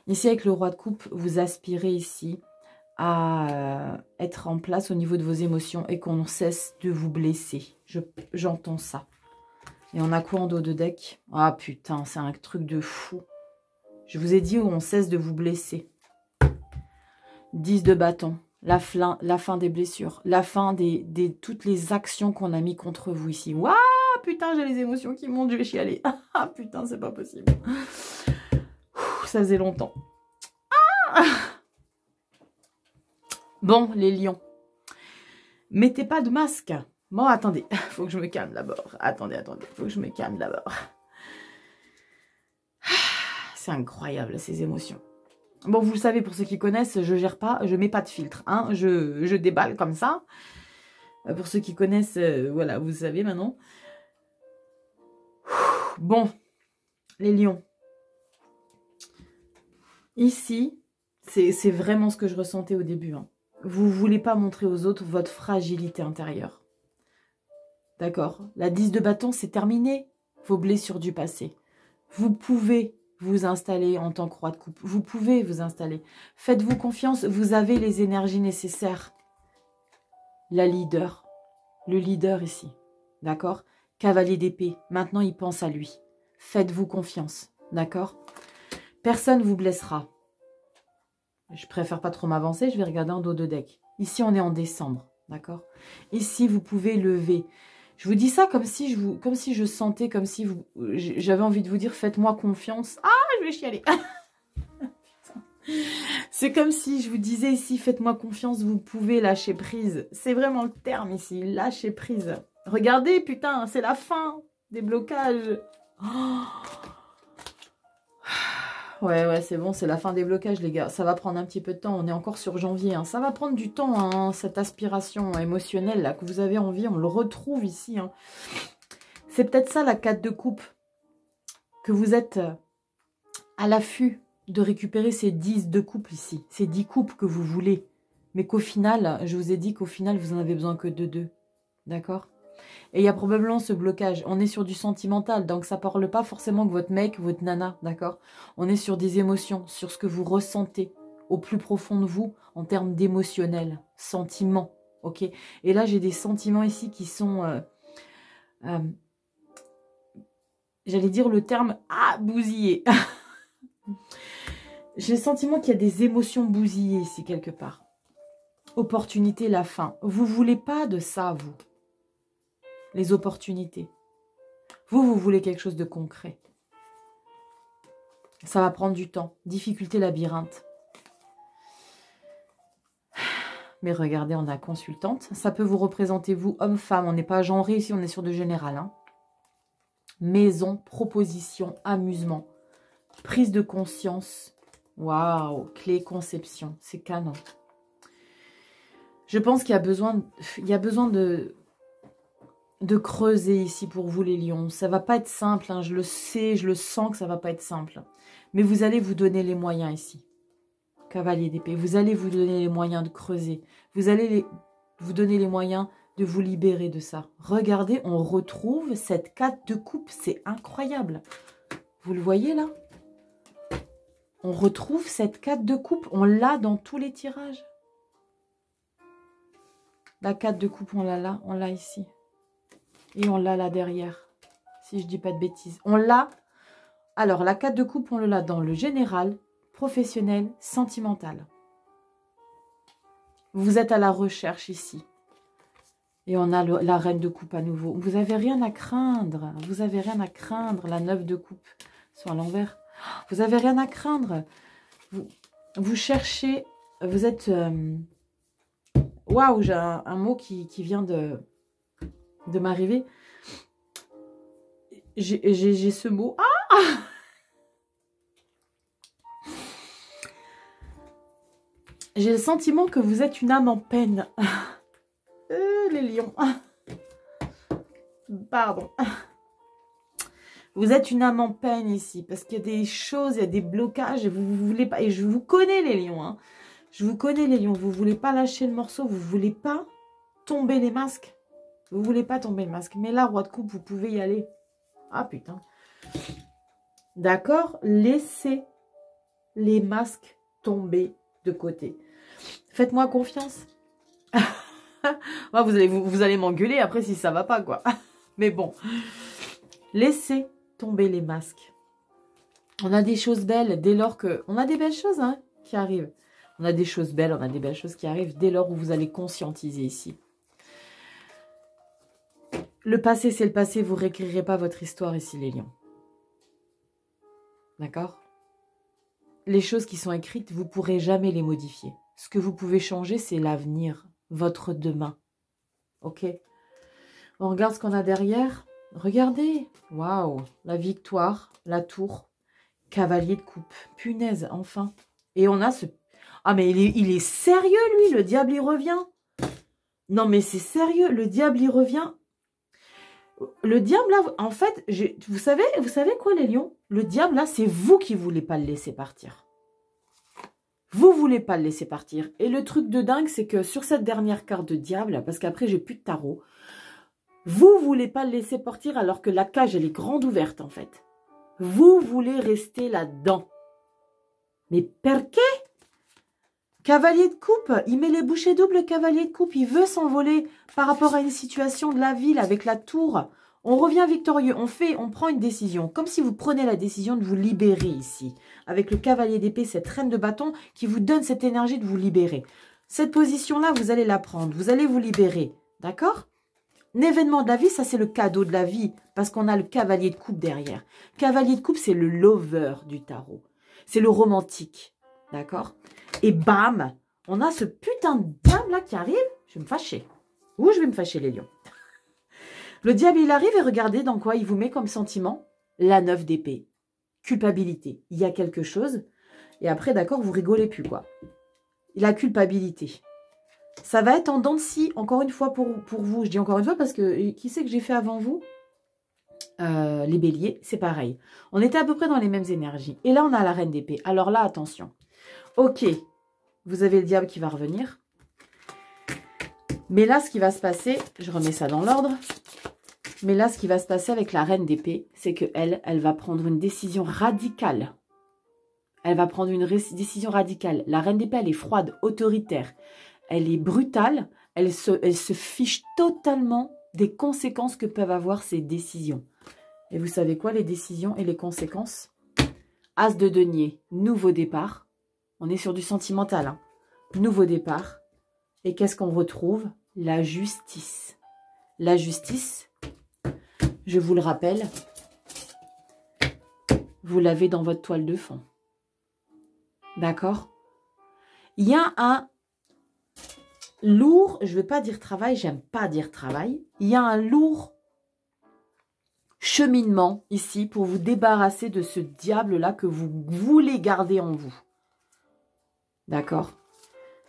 Speaker 1: Ici, avec le roi de coupe, vous aspirez ici à être en place au niveau de vos émotions et qu'on cesse de vous blesser. J'entends ça. Et on a quoi en dos de deck? Ah putain, c'est un truc de fou. Je vous ai dit où on cesse de vous blesser. 10 de bâton. La fin des blessures. La fin de toutes les actions qu'on a mis contre vous ici. Waouh, putain, j'ai les émotions qui montent, je vais chialer. Ah putain, c'est pas possible. Ça faisait longtemps. Ah, bon, les lions. Mettez pas de masque. Bon, attendez. Faut que je me calme d'abord. Attendez. Faut que je me calme d'abord. C'est incroyable, ces émotions. Bon, vous le savez, pour ceux qui connaissent, je gère pas, je mets pas de filtre. Hein, je déballe comme ça. Pour ceux qui connaissent, voilà, vous savez maintenant. Bon, les lions. Ici, c'est vraiment ce que je ressentais au début. Hein. Vous ne voulez pas montrer aux autres votre fragilité intérieure. D'accord? La 10 de bâton, c'est terminé. Vos blessures du passé. Vous pouvez vous installer en tant que roi de coupe. Vous pouvez vous installer. Faites-vous confiance. Vous avez les énergies nécessaires. La leader. Le leader ici. D'accord? Cavalier d'épée. Maintenant, il pense à lui. Faites-vous confiance. D'accord? Personne ne vous blessera. Je préfère pas trop m'avancer. Je vais regarder en dos de deck. Ici, on est en décembre. D'accord? Ici, vous pouvez lever. Je vous dis ça comme si je sentais, comme si j'avais envie de vous dire, faites-moi confiance. Ah, je vais chialer. C'est comme si je vous disais ici, faites-moi confiance, vous pouvez lâcher prise. C'est vraiment le terme ici, lâcher prise. Regardez, putain, c'est la fin des blocages. Oh. Ouais, c'est bon, c'est la fin des blocages, les gars. Ça va prendre un petit peu de temps. On est encore sur janvier. Hein. Ça va prendre du temps, hein, cette aspiration émotionnelle là que vous avez envie. On le retrouve ici. Hein. C'est peut-être ça, la 4 de coupe. Que vous êtes à l'affût de récupérer ces 10 de coupe ici. Ces 10 coupes que vous voulez. Mais qu'au final, je vous ai dit qu'au final, vous en avez besoin que de 2. D'accord ? Et il y a probablement ce blocage. On est sur du sentimental, donc ça parle pas forcément que votre mec, votre nana, d'accord? On est sur des émotions, sur ce que vous ressentez au plus profond de vous en termes d'émotionnel, sentiments, ok? Et là, j'ai des sentiments ici qui sont, j'allais dire le terme, bousillé. J'ai le sentiment qu'il y a des émotions bousillées ici quelque part. Opportunité, la fin. Vous voulez pas de ça, vous? Les opportunités. Vous voulez quelque chose de concret. Ça va prendre du temps. Difficulté labyrinthe. Mais regardez, on a consultante. Ça peut vous représenter, vous, homme-femme. On n'est pas genré ici, on est sur de général. Hein. Maison, proposition, amusement. Prise de conscience. Waouh, clé, conception. C'est canon. Je pense qu'il y a besoin de creuser ici pour vous les lions. Ça va pas être simple, hein, je le sais, je le sens que ça va pas être simple. Mais vous allez vous donner les moyens ici. cavalier d'épée. Vous allez vous donner les moyens de creuser. Vous allez vous donner les moyens de vous libérer de ça. Regardez, on retrouve cette 4 de coupe. C'est incroyable. Vous le voyez là? On retrouve cette 4 de coupe. On l'a dans tous les tirages. La 4 de coupe, on l'a là. On l'a ici. Et on l'a là derrière. Si je dis pas de bêtises. On l'a. Alors, la 4 de coupe, on l'a dans le général, professionnel, sentimental. Vous êtes à la recherche ici. Et on a la reine de coupe à nouveau. Vous n'avez rien à craindre. Vous n'avez rien à craindre. La 9 de coupe. Soit à l'envers. Vous n'avez rien à craindre. Vous cherchez. Vous êtes... Waouh, j'ai un mot qui vient de m'arriver. J'ai ce mot. Ah! J'ai le sentiment que vous êtes une âme en peine. Les lions. Pardon. Vous êtes une âme en peine ici. Parce qu'il y a des choses, il y a des blocages. Et vous voulez pas. Et je vous connais les lions. Hein. Je vous connais les lions. Vous ne voulez pas lâcher le morceau. Vous ne voulez pas tomber les masques. Vous ne voulez pas tomber le masque. Mais là, roi de coupe, vous pouvez y aller. Ah putain. D'accord? Laissez les masques tomber de côté. Faites-moi confiance. Vous allez m'engueuler après si ça va pas, quoi. Mais bon. Laissez tomber les masques. On a des choses belles dès lors que... On a des belles choses hein, qui arrivent. On a des choses belles, on a des belles choses qui arrivent dès lors où vous allez conscientiser ici. Le passé, c'est le passé. Vous ne réécrirez pas votre histoire ici, les lions. D'accord? Les choses qui sont écrites, vous ne pourrez jamais les modifier. Ce que vous pouvez changer, c'est l'avenir, votre demain. Ok? On regarde ce qu'on a derrière. Regardez. Waouh! La victoire, la tour, cavalier de coupe. Punaise, enfin. Et on a ce... Ah, mais il est sérieux, lui. Le diable, il revient. Non, mais c'est sérieux. Le diable, il revient. Le diable, là, en fait, vous savez quoi, les lions? Le diable, là, c'est vous qui ne voulez pas le laisser partir. Vous ne voulez pas le laisser partir. Et le truc de dingue, c'est que sur cette dernière carte de diable, parce qu'après, j'ai plus de tarot, vous ne voulez pas le laisser partir alors que la cage, elle est grande ouverte, en fait. Vous voulez rester là-dedans. Mais perqué? Cavalier de coupe, il met les bouchées doubles, cavalier de coupe, il veut s'envoler par rapport à une situation de la ville avec la tour. On revient victorieux, on prend une décision, comme si vous prenez la décision de vous libérer ici. Avec le cavalier d'épée, cette reine de bâton qui vous donne cette énergie de vous libérer. Cette position-là, vous allez la prendre, vous allez vous libérer, d'accord? L'événement de la vie, ça c'est le cadeau de la vie, parce qu'on a le cavalier de coupe derrière. Cavalier de coupe, c'est le lover du tarot, c'est le romantique, d'accord? Et bam, on a ce putain de diable là qui arrive. Je vais me fâcher. Ou je vais me fâcher, les lions. Le diable, il arrive et regardez dans quoi il vous met comme sentiment. La 9 d'épée. Culpabilité. Il y a quelque chose. Et après, d'accord, vous rigolez plus, quoi. La culpabilité. Ça va être en dents de scie, encore une fois, pour vous. Je dis encore une fois parce que qui c'est que j'ai fait avant vous? Les béliers, c'est pareil. On était à peu près dans les mêmes énergies. Et là, on a la reine d'épée. Alors là, attention. Ok, vous avez le diable qui va revenir. Mais là, ce qui va se passer, je remets ça dans l'ordre. Mais là, ce qui va se passer avec la reine d'épée, c'est qu'elle va prendre une décision radicale. Elle va prendre une décision radicale. La reine d'épée, elle est froide, autoritaire. Elle est brutale. Elle se fiche totalement des conséquences que peuvent avoir ces décisions. Et vous savez quoi, les décisions et les conséquences? As de denier, nouveau départ. On est sur du sentimental. Hein. Nouveau départ. Et qu'est-ce qu'on retrouve? La justice. La justice, je vous le rappelle, vous l'avez dans votre toile de fond. D'accord? Il y a un lourd, je ne vais pas dire travail, j'aime pas dire travail. Il y a un lourd cheminement ici pour vous débarrasser de ce diable-là que vous voulez garder en vous. D'accord?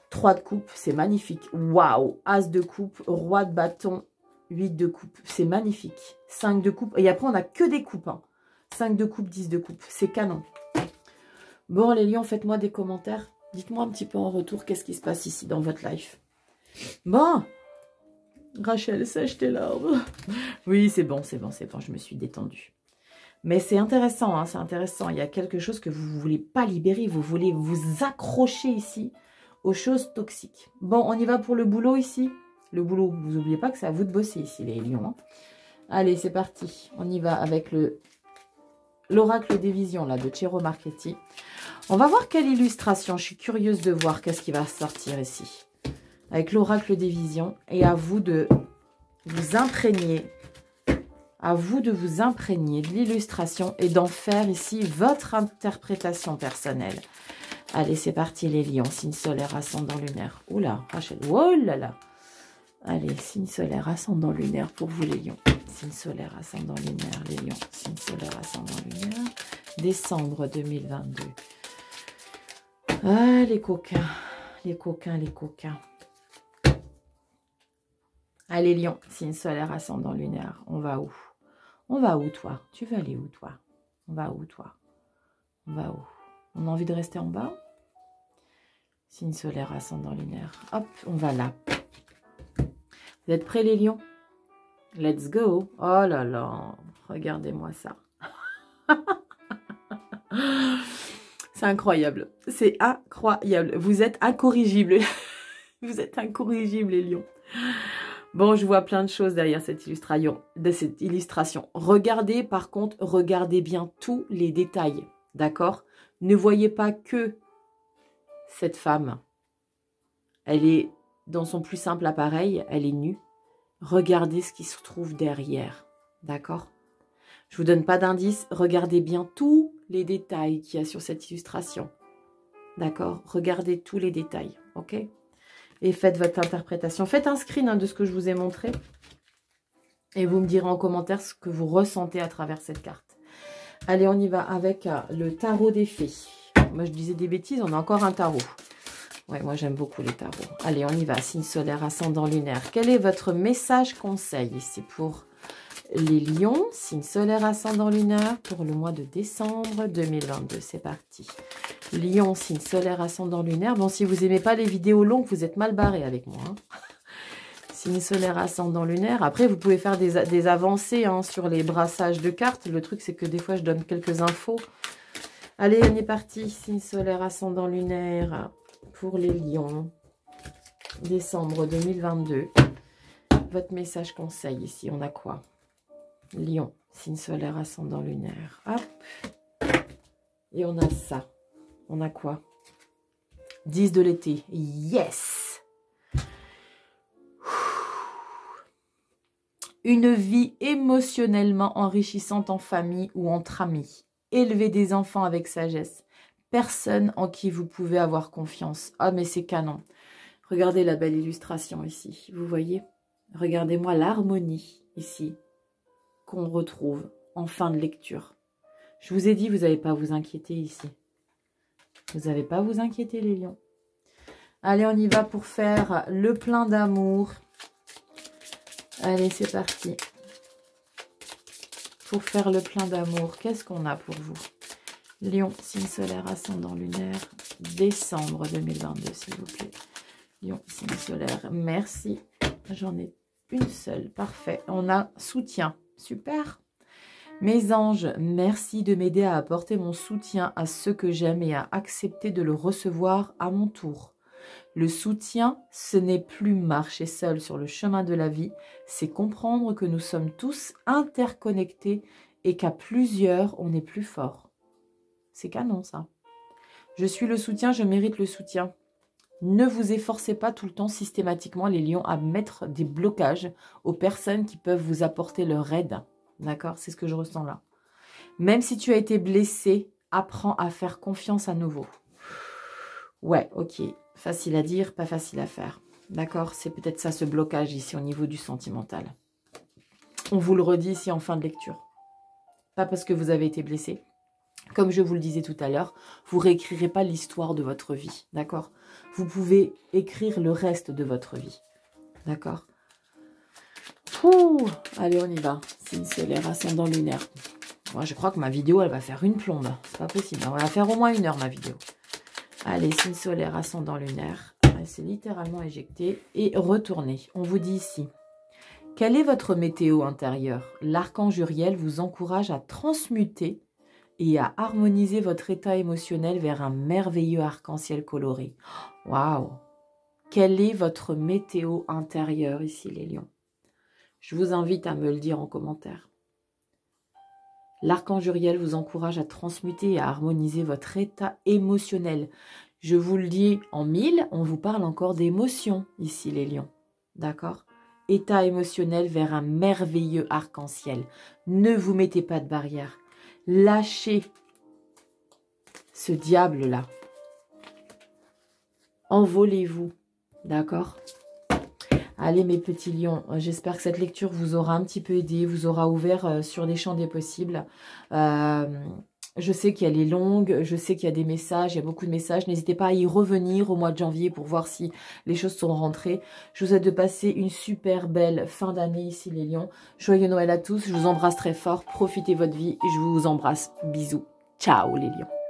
Speaker 1: 3 de coupe, c'est magnifique. Waouh! As de coupe, roi de bâton, 8 de coupe, c'est magnifique. 5 de coupe, et après on n'a que des coupes. Hein. 5 de coupe, 10 de coupe, c'est canon. Bon les lions, faites-moi des commentaires. Dites-moi un petit peu en retour qu'est-ce qui se passe ici dans votre life. Bon, Rachel, sèche tes larmes. Oui, c'est bon, je me suis détendue. Mais c'est intéressant, hein, c'est intéressant. Il y a quelque chose que vous ne voulez pas libérer. Vous voulez vous accrocher ici aux choses toxiques. Bon, on y va pour le boulot ici. Le boulot, vous n'oubliez pas que c'est à vous de bosser ici, les lions. Hein. Allez, c'est parti. On y va avec l'oracle des visions là, de Ciro Marchetti. On va voir quelle illustration. Je suis curieuse de voir qu'est-ce qui va sortir ici. Avec l'oracle des visions. Et à vous de vous imprégner. À vous de vous imprégner de l'illustration et d'en faire ici votre interprétation personnelle. Allez, c'est parti les lions. Signe solaire, ascendant lunaire. Oula, Rachel. Oh là là. Allez, signe solaire, ascendant lunaire pour vous les lions. Signe solaire, ascendant lunaire, les lions. Signe solaire, ascendant lunaire. Décembre 2022. Ah, les coquins. Les coquins, les coquins. Allez, lions. Signe solaire, ascendant lunaire. On va où? On va où, toi? Tu veux aller où, toi? On va où, toi? On va où? On a envie de rester en bas? Signe solaire, ascendant lunaire. Hop, on va là. Vous êtes prêts, les lions? Let's go. Oh là là, regardez-moi ça. C'est incroyable. C'est incroyable. Vous êtes incorrigibles. Vous êtes incorrigibles, les lions. Bon, je vois plein de choses derrière cette illustration. Regardez, par contre, regardez bien tous les détails. D'accord? Ne voyez pas que cette femme. Elle est dans son plus simple appareil. Elle est nue. Regardez ce qui se trouve derrière. D'accord? Je vous donne pas d'indice. Regardez bien tous les détails qu'il y a sur cette illustration. D'accord? Regardez tous les détails. Ok? Et faites votre interprétation. Faites un screen de ce que je vous ai montré. Et vous me direz en commentaire ce que vous ressentez à travers cette carte. Allez, on y va avec le tarot des fées. Moi, je disais des bêtises, on a encore un tarot. Ouais, moi, j'aime beaucoup les tarots. Allez, on y va. Signe solaire, ascendant lunaire. Quel est votre message conseil ici pour les lions? Signe solaire, ascendant lunaire pour le mois de décembre 2022. C'est parti. Lion, signe solaire, ascendant lunaire. Bon, si vous n'aimez pas les vidéos longues, vous êtes mal barré avec moi. Hein. Signe solaire, ascendant lunaire. Après, vous pouvez faire des avancées hein, sur les brassages de cartes. Le truc, c'est que des fois, je donne quelques infos. Allez, on est parti. Signe solaire, ascendant lunaire pour les lions. Décembre 2022. Votre message conseil ici, on a quoi? Lion, signe solaire, ascendant lunaire. Hop. Et on a ça. On a quoi? 10 de l'été. Yes! Une vie émotionnellement enrichissante en famille ou entre amis. Élever des enfants avec sagesse. Personne en qui vous pouvez avoir confiance. Ah, mais c'est canon. Regardez la belle illustration ici. Vous voyez? Regardez-moi l'harmonie ici qu'on retrouve en fin de lecture. Je vous ai dit, vous n'avez pas à vous inquiéter ici. Vous n'avez pas à vous inquiéter, les lions. Allez, on y va pour faire le plein d'amour. Allez, c'est parti. Pour faire le plein d'amour, qu'est-ce qu'on a pour vous? Lion, signe solaire, ascendant lunaire, décembre 2022, s'il vous plaît. Lion, signe solaire, merci. J'en ai une seule, parfait. On a soutien, super. Mes anges, merci de m'aider à apporter mon soutien à ceux que j'aime et à accepter de le recevoir à mon tour. Le soutien, ce n'est plus marcher seul sur le chemin de la vie, c'est comprendre que nous sommes tous interconnectés et qu'à plusieurs, on est plus fort. C'est canon, ça. Je suis le soutien, je mérite le soutien. Ne vous efforcez pas tout le temps systématiquement, les lions, à mettre des blocages aux personnes qui peuvent vous apporter leur aide. D'accord? C'est ce que je ressens là. Même si tu as été blessé, apprends à faire confiance à nouveau. Ouais, ok. Facile à dire, pas facile à faire. D'accord? C'est peut-être ça ce blocage ici au niveau du sentimental. On vous le redit ici en fin de lecture. Pas parce que vous avez été blessé. Comme je vous le disais tout à l'heure, vous ne réécrirez pas l'histoire de votre vie. D'accord? Vous pouvez écrire le reste de votre vie. D'accord? Allez, on y va. Signe solaire, ascendant lunaire. Moi, je crois que ma vidéo, elle va faire une plombe. C'est pas possible. On va faire au moins 1 heure, ma vidéo. Allez, signe solaire, ascendant lunaire. C'est littéralement éjecté et retourné. On vous dit ici. Quelle est votre météo intérieure? L'archange Uriel vous encourage à transmuter et à harmoniser votre état émotionnel vers un merveilleux arc-en-ciel coloré. Waouh! Quelle est votre météo intérieure ici, les lions? Je vous invite à me le dire en commentaire. L'archange Uriel vous encourage à transmuter et à harmoniser votre état émotionnel. Je vous le dis en 1000, on vous parle encore d'émotions ici, les lions. D'accord? État émotionnel vers un merveilleux arc-en-ciel. Ne vous mettez pas de barrière. Lâchez ce diable-là. Envolez-vous. D'accord? Allez, mes petits lions, j'espère que cette lecture vous aura un petit peu aidé, vous aura ouvert sur des champs des possibles. Je sais qu'elle est longue, je sais qu'il y a des messages, il y a beaucoup de messages. N'hésitez pas à y revenir au mois de janvier pour voir si les choses sont rentrées. Je vous souhaite de passer une super belle fin d'année ici, les lions. Joyeux Noël à tous, je vous embrasse très fort, profitez votre vie, je vous embrasse. Bisous, ciao les lions.